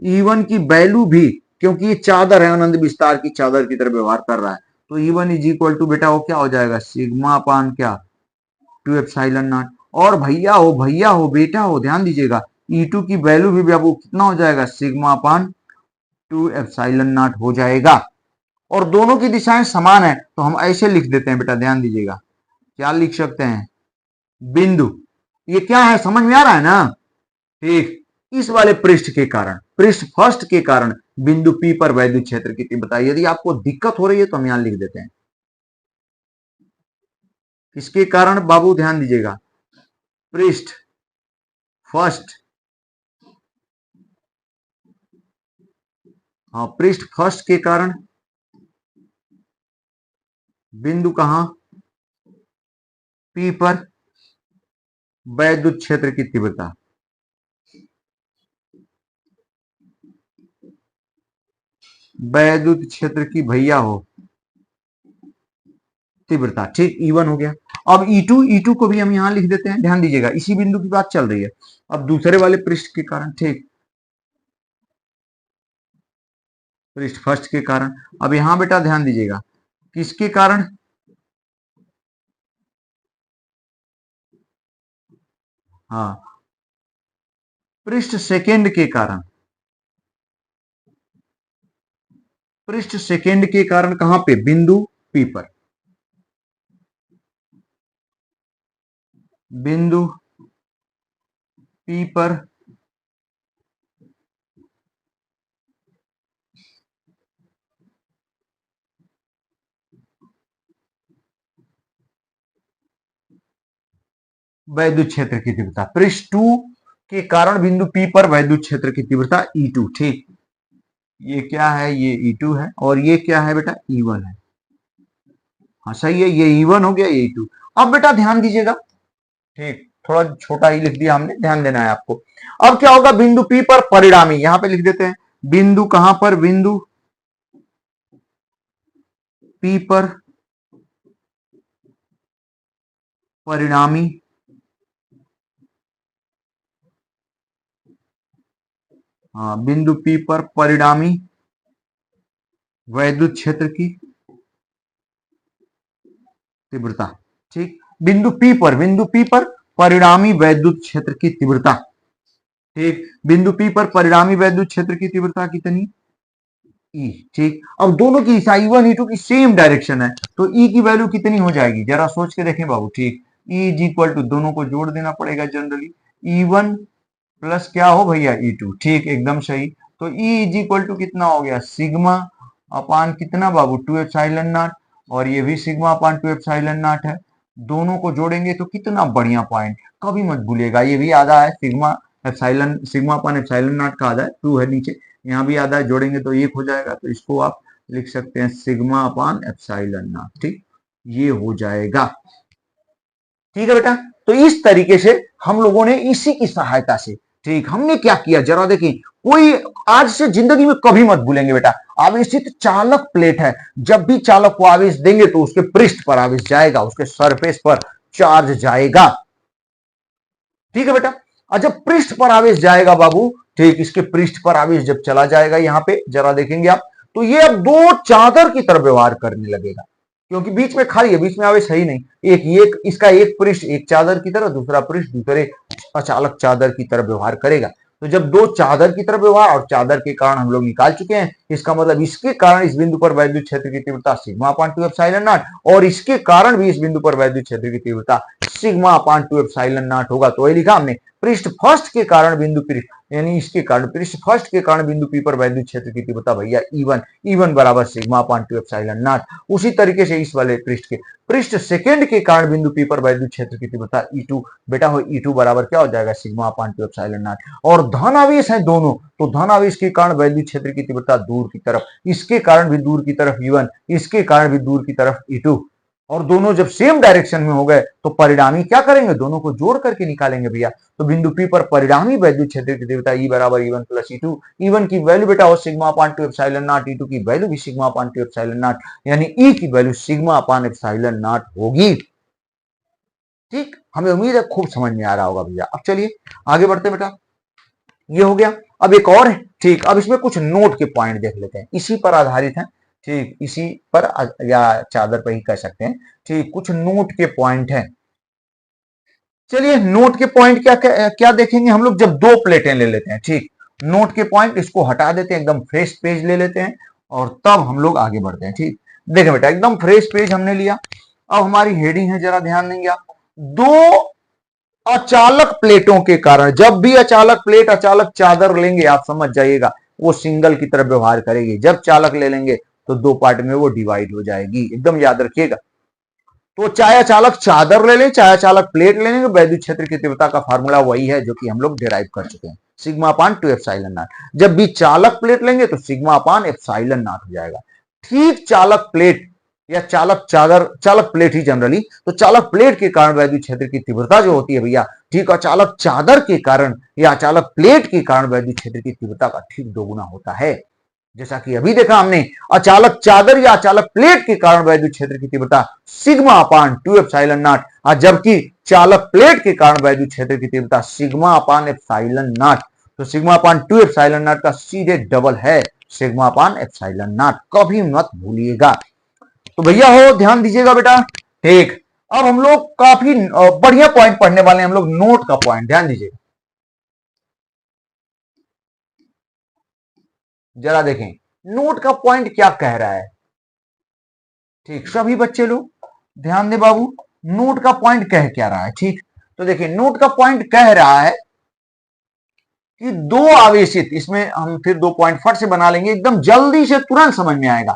E1 की वैल्यू भी, क्योंकि ये चादर है, अनंत विस्तार की चादर की तरह व्यवहार कर रहा है, तो E1 इज इक्वल टू बेटा वो क्या हो जाएगा, सिग्मा अपान क्या, 2 एप्सिलॉन नॉट। और भैया हो बेटा हो, ध्यान दीजिएगा, E2 की वैल्यू भी अब वो कितना हो जाएगा, सिग्मा अपान 2 एप्सिलॉन नॉट हो जाएगा। और दोनों की दिशाएं समान है, तो हम ऐसे लिख देते हैं बेटा, ध्यान दीजिएगा, क्या लिख सकते हैं, बिंदु, ये क्या है समझ में आ रहा है ना। ठीक, इस वाले पृष्ठ के कारण, पृष्ठ फर्स्ट के कारण बिंदु P पर वैद्युत क्षेत्र की तीव्रता। यदि आपको दिक्कत हो रही है तो हम यहां लिख देते हैं, इसके कारण बाबू ध्यान दीजिएगा, पृष्ठ फर्स्ट, हाँ पृष्ठ फर्स्ट के कारण बिंदु कहां, P पर वैद्युत क्षेत्र की तीव्रता। वैद्युत क्षेत्र की भैया हो तीव्रता। ठीक, E1 हो गया। अब E2 को भी हम यहां लिख देते हैं, ध्यान दीजिएगा, इसी बिंदु की बात चल रही है। अब दूसरे वाले पृष्ठ के कारण, ठीक, पृष्ठ फर्स्ट के कारण। अब यहां बेटा ध्यान दीजिएगा, किसके कारण, हाँ पृष्ठ सेकेंड के कारण, पृष्ठ सेकेंड के कारण कहां पे, बिंदु P पर, बिंदु P पर वैद्युत क्षेत्र की तीव्रता, पृष्ठ 2 के कारण बिंदु P पर वैद्युत क्षेत्र की तीव्रता E2। ठीक, ये क्या है, ये E2 है, और ये क्या है बेटा, E1 है। हाँ सही है, ये E1 हो गया, ये E2। अब बेटा ध्यान दीजिएगा, ठीक, थोड़ा छोटा ही लिख दिया हमने, ध्यान देना है आपको। अब क्या होगा, बिंदु P पर परिणामी, यहां पे लिख देते हैं बिंदु, कहां पर, बिंदु P पर परिणामी बिंदु P पर परिणामी वैद्युत क्षेत्र की तीव्रता। ठीक, बिंदु P पर परिणामी वैद्युत क्षेत्र की तीव्रता। ठीक, बिंदु P पर परिणामी वैद्युत क्षेत्र की तीव्रता कितनी, E। ठीक, अब दोनों की E1 E2 की सेम डायरेक्शन है, तो E की वैल्यू कितनी हो जाएगी, जरा सोच के देखें बाबू। ठीक, E इज इक्वल टू, दोनों को जोड़ देना पड़ेगा जनरली, E1 प्लस क्या हो भैया, E2। ठीक, एकदम सही। तो E इज इक्वल टू कितना हो गया, सिग्मा अपान कितना बाबू, 2 एप्सिलॉन नॉट, और ये भी सिग्मा अपान 2 एप्सिलॉन नॉट है। दोनों को जोड़ेंगे तो कितना बढ़िया पॉइंट, कभी मत भूलिएगा, ये भी आधा है, सिग्मा अपान एप्सिलॉन नॉट का आधा है, 2 है नीचे, यहाँ भी आधा है, जोड़ेंगे तो 1 हो जाएगा, तो इसको आप लिख सकते हैं सिग्मा अपान एप्सिलॉन नॉट। ठीक, ये हो जाएगा। ठीक है बेटा, तो इस तरीके से हम लोगों ने इसी की सहायता से, ठीक, हमने क्या किया जरा देखें, कोई आज से जिंदगी में कभी मत भूलेंगे बेटा, आवेशित चालक प्लेट है, जब भी चालक को आवेश देंगे तो उसके पृष्ठ पर आवेश जाएगा, उसके सरफेस पर चार्ज जाएगा। ठीक है बेटा, और जब पृष्ठ पर आवेश जाएगा बाबू, ठीक, इसके पृष्ठ पर आवेश जब चला जाएगा, यहां पे जरा देखेंगे आप, तो ये अब दो चादर की तरह व्यवहार करने लगेगा, क्योंकि बीच में खाली है, बीच में आवेश है ही नहीं। एक इसका एक पृष्ठ एक चादर की तरह, दूसरा पृष्ठ दूसरे अचालक चादर की तरह व्यवहार करेगा। तो जब दो चादर की तरफ व्यवहार, और चादर के कारण हम लोग निकाल चुके हैं, इसका मतलब इसके कारण इस बिंदु पर वैद्युत क्षेत्र की तीव्रता सिग्मा अपान 2 एप्सिलॉन नॉट, और इसके कारण भी इस बिंदु पर वैद्युत क्षेत्र की तीव्रता सिग्मा अपान 2 एप्सिलॉन नॉट होगा। तो ये लिखा हमने, पृष्ठ फर्स्ट के कारण बिंदु पृष्ठ, यानी इसके कारण पृष्ठ फर्स्ट के कारण बिंदु P पर वैद्युत क्षेत्र की तीव्रता भैया E1 बराबर सिग्मा अपान 2 एप्सिलॉन नॉट। उसी तरीके से इस वाले पृष्ठ सेकंड के कारण बिंदु P पर वैद्युत क्षेत्र की तीव्रता E2 बेटा हो, E2 बराबर क्या हो जाएगा, सिग्मा अपान 2 एप्सिलॉन नॉट। और धन आवेश है दोनों, तो धन आवेश के कारण वैद्युत क्षेत्र की तीव्रता दूर की तरफ, इसके कारण भी दूर की तरफ E1, इसके कारण भी दूर की तरफ E2, और दोनों जब सेम डायरेक्शन में हो गए तो परिणामी क्या करेंगे, दोनों को जोड़ करके निकालेंगे भैया। तो बिंदु P पर परिणामी वैद्युत क्षेत्र की तीव्रता E बराबर E1 प्लस E2, E1 की वैल्यू बेटा हो sigma upon 2 epsilon not, E2 की वैल्यू भी सिग्मा अपान 2 एप्सिलॉन नॉट, यानी E की value sigma upon epsilon not होगी। ठीक, हमें उम्मीद है खूब समझ में आ रहा होगा भैया। अब चलिए आगे बढ़ते बेटा, ये हो गया। अब एक और है, ठीक, अब इसमें कुछ नोट के पॉइंट देख लेते हैं, इसी पर आधारित है, ठीक, इसी पर या चादर पर ही कह सकते हैं। ठीक, कुछ नोट के पॉइंट हैं। चलिए नोट के पॉइंट क्या क्या देखेंगे हम लोग, जब दो प्लेटें ले लेते हैं। ठीक, नोट के पॉइंट इसको हटा देते हैं, एकदम फ्रेश पेज ले लेते हैं, और तब हम लोग आगे बढ़ते हैं। ठीक, देखें बेटा, एकदम फ्रेश पेज हमने लिया। अब हमारी हेडिंग है, जरा ध्यान देंगे आप, दो अचालक प्लेटों के कारण, जब भी अचालक प्लेट अचालक चादर लेंगे, आप समझ जाइएगा वो सिंगल की तरफ व्यवहार करेगी, जब चालक ले लेंगे तो दो पार्ट में वो डिवाइड हो जाएगी, एकदम याद रखिएगा। तो चाहे अचालक चादर ले लें, चाहे अचालक प्लेट ले लें, वैद्युत क्षेत्र की तीव्रता का फार्मूला वही है जो कि हम लोग डिराइव कर चुके हैं, सिग्मा अपान 2 एप्सिलॉन नॉट। जब भी चालक प्लेट लेंगे तो सिग्मा अपान एप्सिलॉन नॉट हो जाएगा। ठीक, चालक प्लेट या चालक चादर, चालक प्लेट ही जनरली, तो चालक प्लेट के कारण वैद्युत क्षेत्र की तीव्रता जो होती है भैया, ठीक, अचालक चादर के कारण या अचालक प्लेट के कारण वैद्युत क्षेत्र की तीव्रता का ठीक दोगुना होता है। जैसा कि अभी देखा हमने, अचालक चादर या अचालक प्लेट के कारण वैद्युत क्षेत्र की तीव्रता सिग्मा अपान 2 एप्सिलॉन नॉट, जबकि चालक प्लेट के कारण वैद्युत क्षेत्र की तीव्रता सिग्मा अपान एप्सिलॉन नॉट। तो सिग्मा अपान 2 एप्सिलॉन नॉट का सीधे डबल है सिग्मा अपान एप्सिलॉन नॉट, कभी मत भूलिएगा। तो भैया हो, ध्यान दीजिएगा बेटा। ठीक, अब हम लोग काफी बढ़िया पॉइंट पढ़ने वाले हैं, हम लोग नोट का पॉइंट ध्यान दीजिएगा, जरा देखें नोट का पॉइंट क्या कह रहा है। ठीक, सभी बच्चे लोग ध्यान दे बाबू, नोट का पॉइंट कह क्या रहा है। ठीक, तो देखिए नोट का पॉइंट कह रहा है कि दो आवेशित, इसमें हम फिर दो पॉइंट फट से बना लेंगे, एकदम जल्दी से तुरंत समझ में आएगा।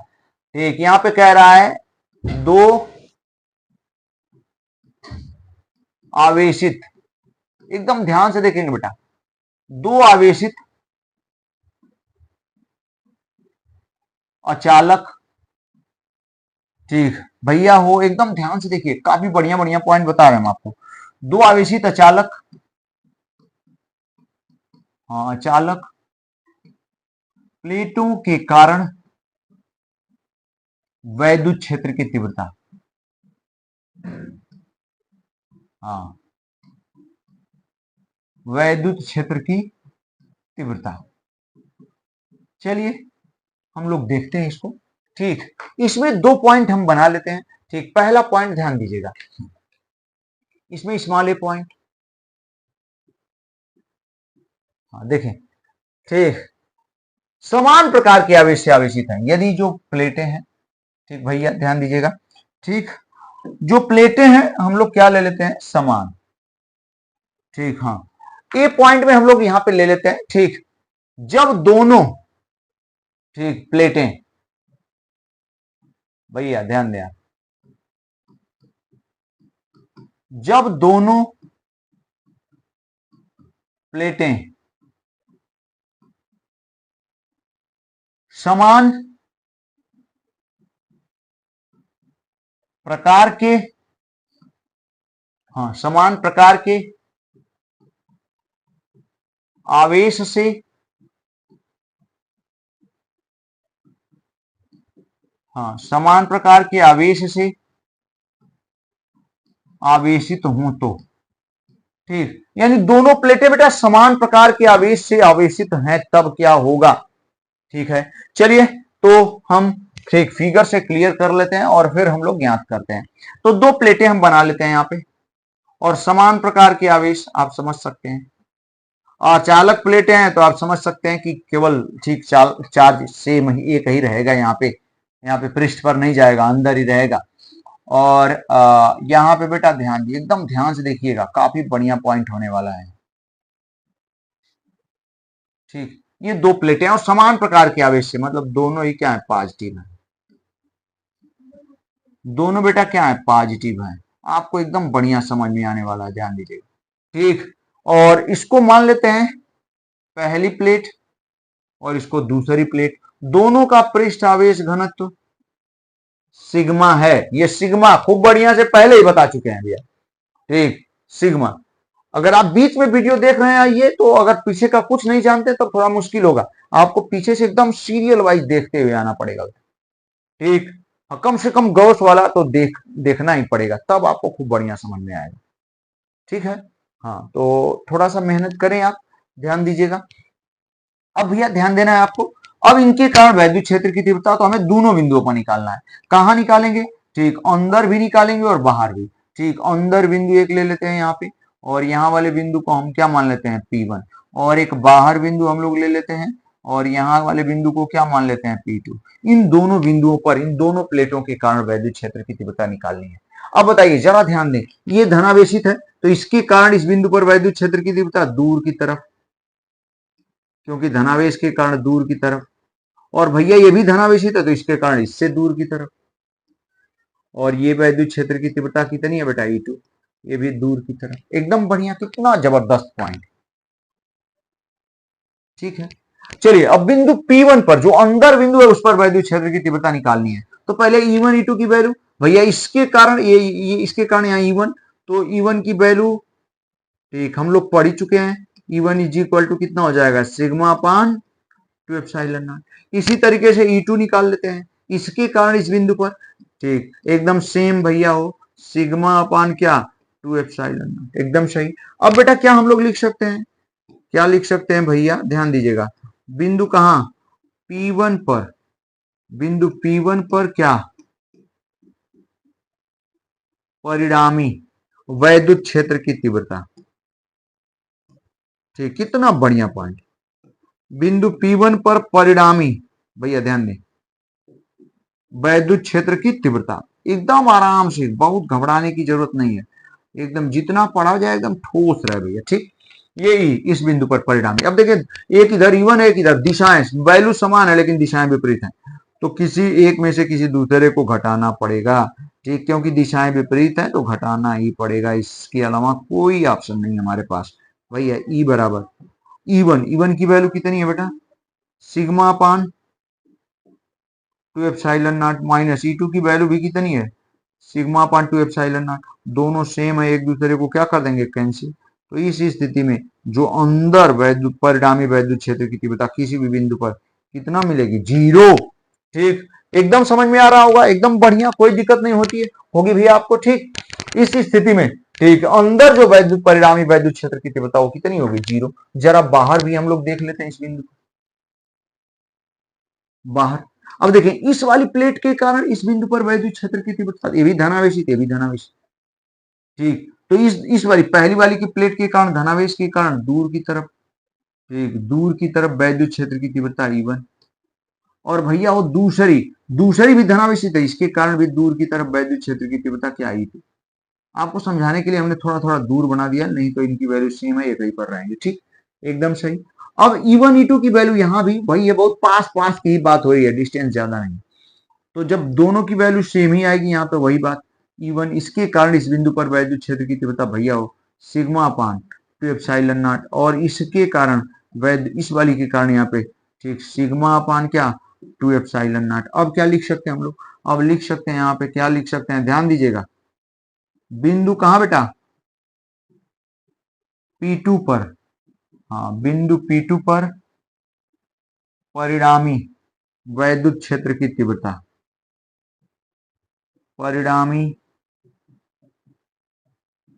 ठीक, यहां पे कह रहा है दो आवेशित, एकदम ध्यान से देखेंगे बेटा, दो आवेशित अचालक, ठीक, भैया हो, एकदम ध्यान से देखिए, काफी बढ़िया बढ़िया पॉइंट बता रहे हैं हम आपको। दो आवेशित अचालक, हाँ अचालक प्लेटों के कारण वैद्युत क्षेत्र की तीव्रता, हाँ वैद्युत क्षेत्र की तीव्रता। चलिए हम लोग देखते हैं इसको। ठीक, इसमें दो पॉइंट हम बना लेते हैं। ठीक, पहला पॉइंट ध्यान दीजिएगा, इसमें स्मॉल ए पॉइंट, हाँ देखें। ठीक, समान प्रकार के आवेश से आवेशित हैं यदि जो प्लेटें हैं, ठीक भैया ध्यान दीजिएगा। ठीक, जो प्लेटें हैं हम लोग क्या ले लेते हैं, समान। ठीक, हाँ ए पॉइंट में हम लोग यहां पे ले लेते हैं। ठीक, जब दोनों, ठीक प्लेटें, भैया ध्यान दें, जब दोनों प्लेटें समान प्रकार के, हाँ समान प्रकार के आवेश से हाँ समान प्रकार के आवेश से आवेशित हूं तो, ठीक यानी दोनों प्लेटें बेटा समान प्रकार के आवेश से आवेशित हैं तब क्या होगा। ठीक है, चलिए तो हम एक फिगर से क्लियर कर लेते हैं और फिर हम लोग ज्ञात करते हैं। तो दो प्लेटें हम बना लेते हैं यहाँ पे, और समान प्रकार के आवेश आप समझ सकते हैं। अचालक प्लेटें हैं तो आप समझ सकते हैं कि केवल ठीक चार्ज सेम ही एक ही रहेगा, यहाँ पे पृष्ठ पर नहीं जाएगा, अंदर ही रहेगा। और यहाँ पे बेटा ध्यान दिए, एकदम ध्यान से देखिएगा, काफी बढ़िया पॉइंट होने वाला है। ठीक, ये दो प्लेटें और समान प्रकार के आवेश से, मतलब दोनों ही क्या है, पॉजिटिव है। दोनों बेटा क्या है, पॉजिटिव है। आपको एकदम बढ़िया समझ में आने वाला है, ध्यान दीजिएगा। ठीक, और इसको मान लेते हैं पहली प्लेट और इसको दूसरी प्लेट। दोनों का पृष्ठ आवेश घनत्व सिग्मा है। ये सिग्मा खूब बढ़िया से पहले ही बता चुके हैं भैया। ठीक, सिग्मा। अगर आप बीच में वीडियो देख रहे हैं ये, तो अगर पीछे का कुछ नहीं जानते तो थोड़ा मुश्किल होगा, आपको पीछे से एकदम सीरियल वाइज देखते हुए आना पड़ेगा। ठीक, कम से कम गौस वाला तो देखना ही पड़ेगा, तब आपको खूब बढ़िया समझ में आएगा। ठीक है, हाँ तो थोड़ा सा मेहनत करें आप, ध्यान दीजिएगा। अब भैया ध्यान देना है आपको, अब इनके कारण वैद्युत क्षेत्र की तीव्रता तो हमें दोनों बिंदुओं पर निकालना है। कहां निकालेंगे, ठीक अंदर भी निकालेंगे और बाहर भी। ठीक, अंदर बिंदु एक ले लेते हैं यहाँ पे, और यहाँ वाले बिंदु को हम क्या मान लेते हैं, P1, और एक बाहर बिंदु हम लोग ले लेते हैं, और यहाँ वाले बिंदु को क्या मान लेते हैं, P2। इन दोनों बिंदुओं पर, इन दोनों प्लेटों के कारण वैद्युत क्षेत्र की तीव्रता निकालनी है। अब बताइए जरा ध्यान दें, ये धनावेशित है तो इसके कारण इस बिंदु पर वैद्युत क्षेत्र की तीव्रता दूर की तरफ, क्योंकि धनावेश के कारण दूर की तरफ, और भैया ये भी धनावेशित है तो इसके कारण इससे दूर की तरफ। और ये वैद्युत क्षेत्र की तीव्रता कितनी है बेटा, E2, ये भी दूर की तरफ। एकदम बढ़िया, कितना जबरदस्त पॉइंट। ठीक है, चलिए अब बिंदु P1 पर, जो अंदर बिंदु है, उस पर वैद्युत क्षेत्र की तीव्रता निकालनी है। तो पहले E1 E2 की वैल्यू, भैया इसके कारण ये इसके कारण यहाँ E1, तो E1 की वैल्यू ठीक हम लोग पढ़ ही चुके हैं। E1 इज इक्वल टू कितना हो जाएगा, सिग्मा अपान 2 एप्सिलॉन नॉट। इसी तरीके से E2 निकाल लेते हैं, इसके कारण इस बिंदु पर, ठीक एकदम सेम भैया हो, सिग्मा अपान क्या, 2 एप्सिलॉन नॉट, एकदम सही। अब बेटा क्या हम लोग लिख सकते हैं, क्या लिख सकते हैं भैया, ध्यान दीजिएगा। बिंदु कहां, P1 पर, बिंदु P1 पर क्या, परिणामी वैद्युत क्षेत्र की तीव्रता। ठीक, कितना बढ़िया पॉइंट। बिंदु P1 पर परिणामी, भैया ध्यान दें, वैद्युत क्षेत्र की तीव्रता। एकदम आराम से, बहुत घबराने की जरूरत नहीं है, एकदम जितना पढ़ा जाए एकदम ठोस रहे भैया। ठीक, यही इस बिंदु पर परिणामी। अब देखिए, एक इधर E1 है, एक इधर, दिशाएं वैल्यू समान है लेकिन दिशाएं विपरीत हैं, तो किसी एक में से किसी दूसरे को घटाना पड़ेगा। ठीक, क्योंकि दिशाएं विपरीत हैं तो घटाना ही पड़ेगा, इसके अलावा कोई ऑप्शन नहीं हमारे पास। भैया E बराबर E1 की वैल्यू कितनी है बेटा, sigma upon 2 epsilon not, minus E2 की वैल्यू भी कितनी है, सिग्मा अपान 2 एप्सिलॉन नॉट, दोनों सेम है, एक दूसरे को क्या कर देंगे, कैंसिल। तो इस स्थिति में जो अंदर वैद्युत परिणामी वैद्युत क्षेत्र की तीव्रता किसी भी बिंदु पर कितना मिलेगी, 0। ठीक, एकदम समझ में आ रहा होगा, एकदम बढ़िया, कोई दिक्कत नहीं होती है, होगी भैया आपको। ठीक, इस स्थिति में ठीक अंदर जो वैद्युत परिणामी वैद्युत क्षेत्र की तीव्रता वो कितनी होगी, 0। जरा बाहर भी हम लोग देख लेते हैं इस बिंदु बाहर। अब देखें इस वाली प्लेट के कारण इस बिंदु पर वैद्युत क्षेत्र की तीव्रता, ये भी धनावेशित, ये भी धनावेशित। ठीक, तो इस वाली पहली वाली की प्लेट के कारण, धनावेश के कारण दूर की तरफ, ठीक दूर की तरफ वैद्युत क्षेत्र की तीव्रता E1, और भैया वो दूसरी दूसरी भी धनावेशित है, इसके कारण भी दूर की तरफ वैद्युत क्षेत्र की तीव्रता क्या, E2। आपको समझाने के लिए हमने थोड़ा थोड़ा दूर बना दिया, नहीं तो इनकी वैल्यू सेम है, ये कहीं पर रहेंगे। ठीक, एकदम सही। अब E1 E2 की वैल्यू यहां भी वही है, बहुत पास पास की बात हो रही है, डिस्टेंस ज्यादा नहीं। तो जब दोनों की वैल्यू सेम ही आएगी यहाँ पे वही बात, E1 इसके कारण इस बिंदु पर वैद्युत क्षेत्र की तीव्रता भैया हो सिग्मा अपान 2 एप्सिलॉन नॉट, और इसके कारण वैद्य इस वाली के कारण यहाँ पे ठीक सिग्मा अपान क्या, 2 एप्सिलॉन नॉट। अब क्या लिख सकते हैं हम लोग, अब लिख सकते हैं यहाँ पे, क्या लिख सकते हैं, ध्यान दीजिएगा, बिंदु कहाँ बेटा, P2 पर, हाँ बिंदु P2 पर परिणामी वैद्युत क्षेत्र की तीव्रता, परिणामी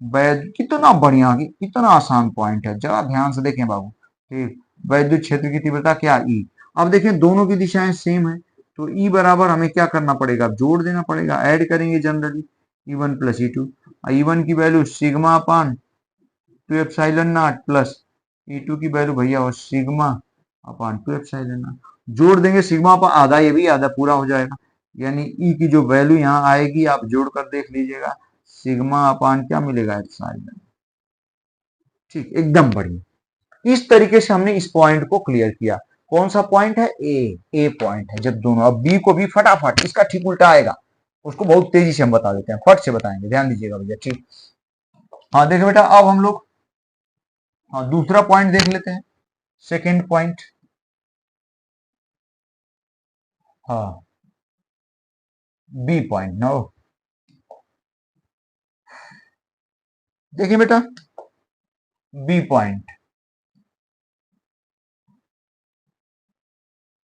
वैद्य, कितना बढ़िया, कितना आसान पॉइंट है, जरा ध्यान से देखें बाबू। ठीक, वैद्युत क्षेत्र की तीव्रता क्या, E। अब देखें दोनों की दिशाएं सेम है, तो E बराबर हमें क्या करना पड़ेगा, जोड़ देना पड़ेगा, ऐड करेंगे generally, E1 plus E2। E1 की value sigma upon 2 epsilon not plus E2 की वैल्यू भैया हो सिग्मा अपान 2 एप्सिलॉन नॉट, जोड़ देंगे सिग्मा अपान आधा, ये भी आधा पूरा हो जाएगा, यानी E की जो वैल्यू यहाँ आएगी आप जोड़ कर देख लीजिएगा, सिग्मा अपान क्या मिलेगा, एप्सिलॉन। ठीक, एकदम बढ़िया। इस तरीके से हमने इस पॉइंट को क्लियर किया। कौन सा पॉइंट है, ए पॉइंट है। जब दोनों, अब बी को भी फटाफट इसका ठीक उल्टा आएगा, उसको बहुत तेजी से हम बता देते हैं, फट से बताएंगे, ध्यान दीजिएगा भैया। ठीक, हाँ देखो बेटा, अब हम लोग हाँ दूसरा पॉइंट देख लेते हैं, सेकेंड पॉइंट। हाँ बी पॉइंट नो, देखिए बेटा बी पॉइंट,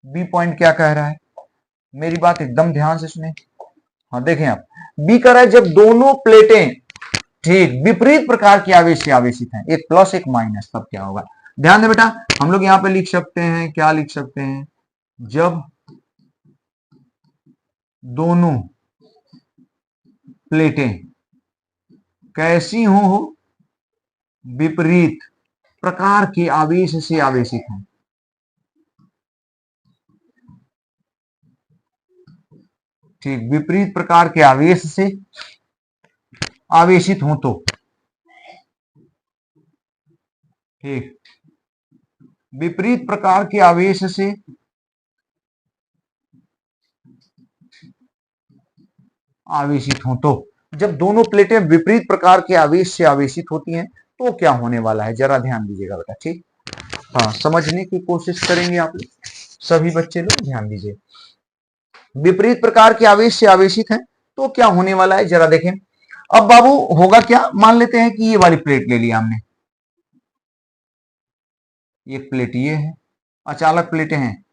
बी पॉइंट क्या कह रहा है, मेरी बात एकदम ध्यान से सुने। हाँ देखें आप, बी कह रहा है जब दोनों प्लेटें ठीक विपरीत प्रकार की आवेश से आवेशित हैं, एक प्लस एक माइनस, तब क्या होगा। ध्यान दे बेटा, हम लोग यहां पे लिख सकते हैं, क्या लिख सकते हैं, जब दोनों प्लेटें कैसी हो, विपरीत प्रकार के आवेश से आवेशित हैं। ठीक, विपरीत प्रकार के आवेश से आवेशित हो तो, ठीक विपरीत प्रकार के आवेश से आवेशित हो तो, जब दोनों प्लेटें विपरीत प्रकार के आवेश से आवेशित होती हैं तो क्या होने वाला है, जरा ध्यान दीजिएगा बेटा। ठीक, हाँ समझने की कोशिश करेंगे आप लोग, सभी बच्चे लोग ध्यान दीजिए। विपरीत प्रकार के आवेश से आवेशित हैं तो क्या होने वाला है, जरा देखें। अब बाबू होगा क्या, मान लेते हैं कि ये वाली प्लेट ले लिया हमने, एक प्लेट ये है, अचालक प्लेटें हैं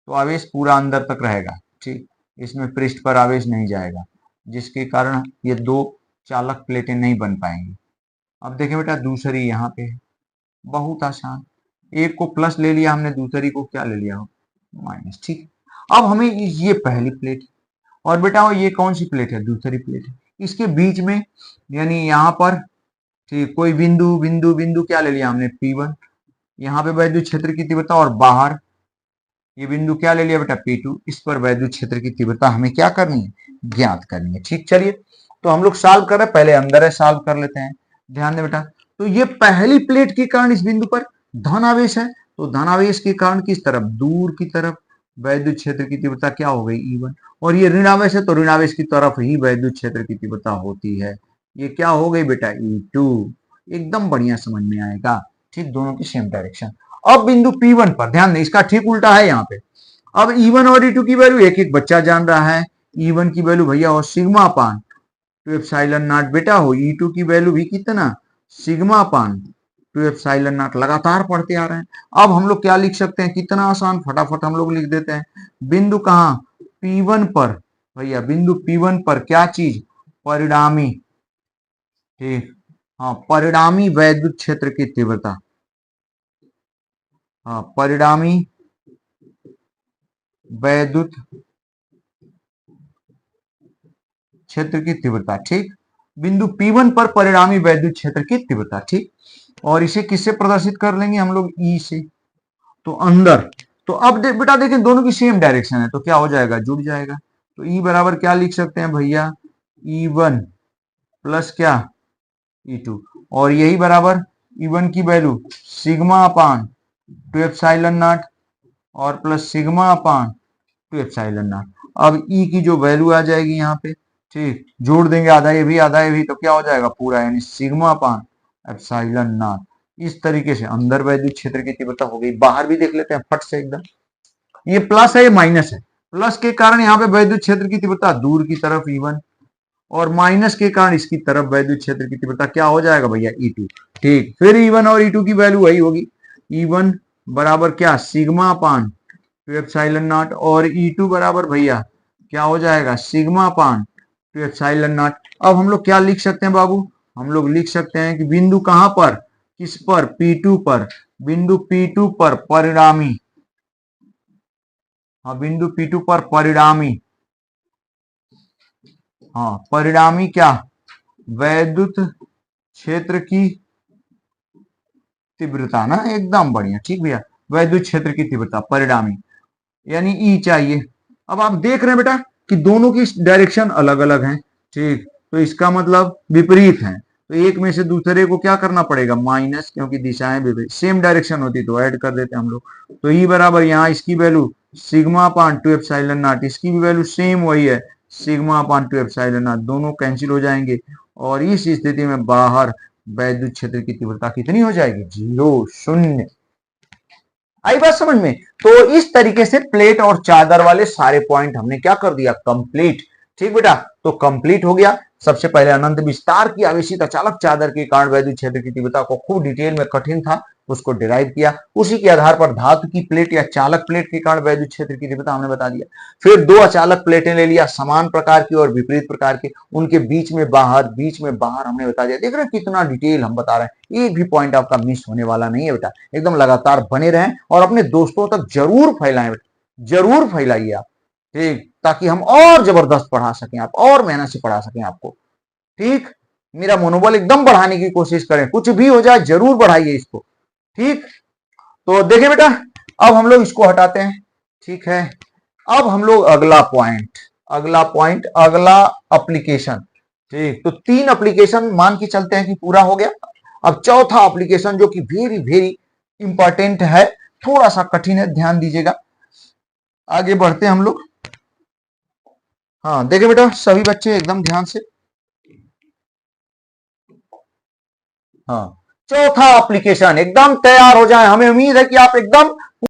तो आवेश पूरा अंदर तक रहेगा। ठीक, इसमें पृष्ठ पर आवेश नहीं जाएगा, जिसके कारण ये दो चालक प्लेटें नहीं बन पाएंगी। अब देखें बेटा दूसरी यहाँ पे है, बहुत आसान, एक को प्लस ले लिया हमने, दूसरी को क्या ले लिया, माइनस। ठीक, अब हमें ये पहली प्लेट, और बेटा ये कौन सी प्लेट है, दूसरी प्लेट है, इसके बीच में यानी यहाँ पर ठीक कोई बिंदु बिंदु बिंदु क्या ले लिया हमने, P1, यहाँ पे वैद्युत क्षेत्र की तीव्रता, और बाहर ये बिंदु क्या ले लिया बेटा, P2, इस पर वैद्युत क्षेत्र की तीव्रता हमें क्या करनी है, ज्ञात करनी है। ठीक, चलिए तो हम लोग सॉल्व कर रहे हैं, पहले अंदर है सॉल्व कर लेते हैं। ध्यान दे बेटा, तो ये पहली प्लेट के कारण इस बिंदु पर धन आवेश है, तो धन आवेश के कारण किस तरफ, दूर की तरफ वैद्युत क्षेत्र की तीव्रता क्या हो गई, E1, और ये ऋण आवेश है तो ऋण आवेश की तरफ ही वैद्युत क्षेत्र की तीव्रता होती है, ये क्या हो गई बेटा, E2। एकदम बढ़िया समझ में आएगा। ठीक, दोनों की सेम डायरेक्शन। अब बिंदु P1 पर ध्यान दें, इसका ठीक उल्टा है यहाँ पे। अब E1 और E2 की वैल्यू एक एक बच्चा जान रहा है, E1 की वैल्यू भैया और sigma upon two epsilon not बेटा हो E2 की वैल्यू भी कितना sigma upon two epsilon not, लगातार पढ़ते आ रहे हैं। अब हम लोग क्या लिख सकते हैं, कितना आसान, फटाफट हम लोग लिख देते हैं। बिंदु कहाँ P1 पर भैया, बिंदु P1 पर क्या चीज, परिणामी, ठीक, हाँ परिणामी वैद्युत क्षेत्र की तीव्रता, हाँ परिणामी वैद्युत क्षेत्र की तीव्रता, ठीक, बिंदु P1 पर परिणामी वैद्युत क्षेत्र की तीव्रता, ठीक। और इसे किससे प्रदर्शित कर लेंगे हम लोग, E से, तो अंदर, तो अब बेटा देखें दोनों की सेम डायरेक्शन है तो क्या हो जाएगा, जुड़ जाएगा। तो E बराबर क्या लिख सकते हैं भैया, E1 प्लस क्या E2, और यही बराबर E1 की value sigma upon two epsilon naught और plus sigma upon two epsilon naught. अब E की जो वैल्यू आ जाएगी यहाँ पे, ठीक, जोड़ देंगे आधा ये भी आधा ये भी, तो क्या हो जाएगा पूरा, यानी सिग्मा अपान एप्सिलॉन नॉट। इस तरीके से अंदर वैद्युत क्षेत्र की तीव्रता हो गई। बाहर भी देख लेते हैं फट से एकदम, ये प्लस है ये माइनस है, प्लस के कारण यहाँ पे वैद्युत क्षेत्र की तीव्रता दूर की तरफ E1, और माइनस के कारण इसकी तरफ वैद्युत क्षेत्र की तीव्रता क्या हो जाएगा भैया, E2, ठीक। फिर E1 और E2 की वैल्यू वही होगी, E1 बराबर क्या sigma upon two epsilon naught, और E2 बराबर भैया क्या हो जाएगा sigma upon two epsilon naught. अब हम लोग क्या लिख सकते हैं बाबू, हम लोग लिख सकते हैं कि बिंदु कहां पर, किस पर, P2 पर, बिंदु P2 पर परिणामी, हाँ बिंदु P2 पर परिणामी, हाँ परिणामी क्या वैद्युत क्षेत्र की तीव्रता ना, एकदम बढ़िया, ठीक भैया, वैद्युत क्षेत्र की तीव्रता परिणामी यानी E चाहिए। अब आप देख रहे हैं बेटा कि दोनों की डायरेक्शन अलग अलग है, ठीक, तो इसका मतलब विपरीत है, तो एक में से दूसरे को क्या करना पड़ेगा, माइनस, क्योंकि दिशाएं विपरीत, सेम डायरेक्शन होती तो ऐड कर देते हम लोग। तो E बराबर यहाँ इसकी value sigma upon two epsilon not, इसकी भी वैल्यू सेम वही है sigma upon two epsilon not, दोनों कैंसिल हो जाएंगे, और इस स्थिति में बाहर वैद्युत क्षेत्र की तीव्रता कितनी हो जाएगी, 0, शून्य। आई बात समझ में। तो इस तरीके से प्लेट और चादर वाले सारे पॉइंट हमने क्या कर दिया, कंप्लीट, ठीक बेटा। तो कंप्लीट हो गया। सबसे पहले अनंत विस्तार की आवेशित अचालक चादर के कारण वैद्युत क्षेत्र की तीव्रता को खूब डिटेल में, कठिन था उसको डिराइव किया, उसी के आधार पर धातु की प्लेट या चालक प्लेट के कारण वैद्युत क्षेत्र की तीव्रता हमने बता दिया। फिर दो अचालक प्लेटें ले लिया, समान प्रकार की और विपरीत प्रकार के, उनके बीच में बाहर हमने बता दिया। देख रहे हैं कितना डिटेल हम बता रहे हैं, एक भी पॉइंट आपका मिस होने वाला नहीं है बेटा। एकदम लगातार बने रहें और अपने दोस्तों तक जरूर फैलाएं बेटा, जरूर फैलाइए आप, ठीक, ताकि हम और जबरदस्त पढ़ा सकें, आप और मेहनत से पढ़ा सकें आपको, ठीक। मेरा मनोबल एकदम बढ़ाने की कोशिश करें, कुछ भी हो जाए जरूर बढ़ाइए इसको, ठीक। तो देखिए बेटा, अब हम लोग इसको हटाते हैं, ठीक है। अब हम लोग अगला एप्लीकेशन, ठीक। तो 3 एप्लीकेशन मान के चलते हैं कि पूरा हो गया। अब चौथा एप्लीकेशन जो कि वेरी वेरी इंपॉर्टेंट है, थोड़ा सा कठिन है, ध्यान दीजिएगा। आगे बढ़ते हैं हम लोग। हाँ देखिए बेटा सभी बच्चे एकदम ध्यान से, हाँ चौथा एप्लीकेशन, एकदम तैयार हो जाए। हमें उम्मीद है कि आप एकदम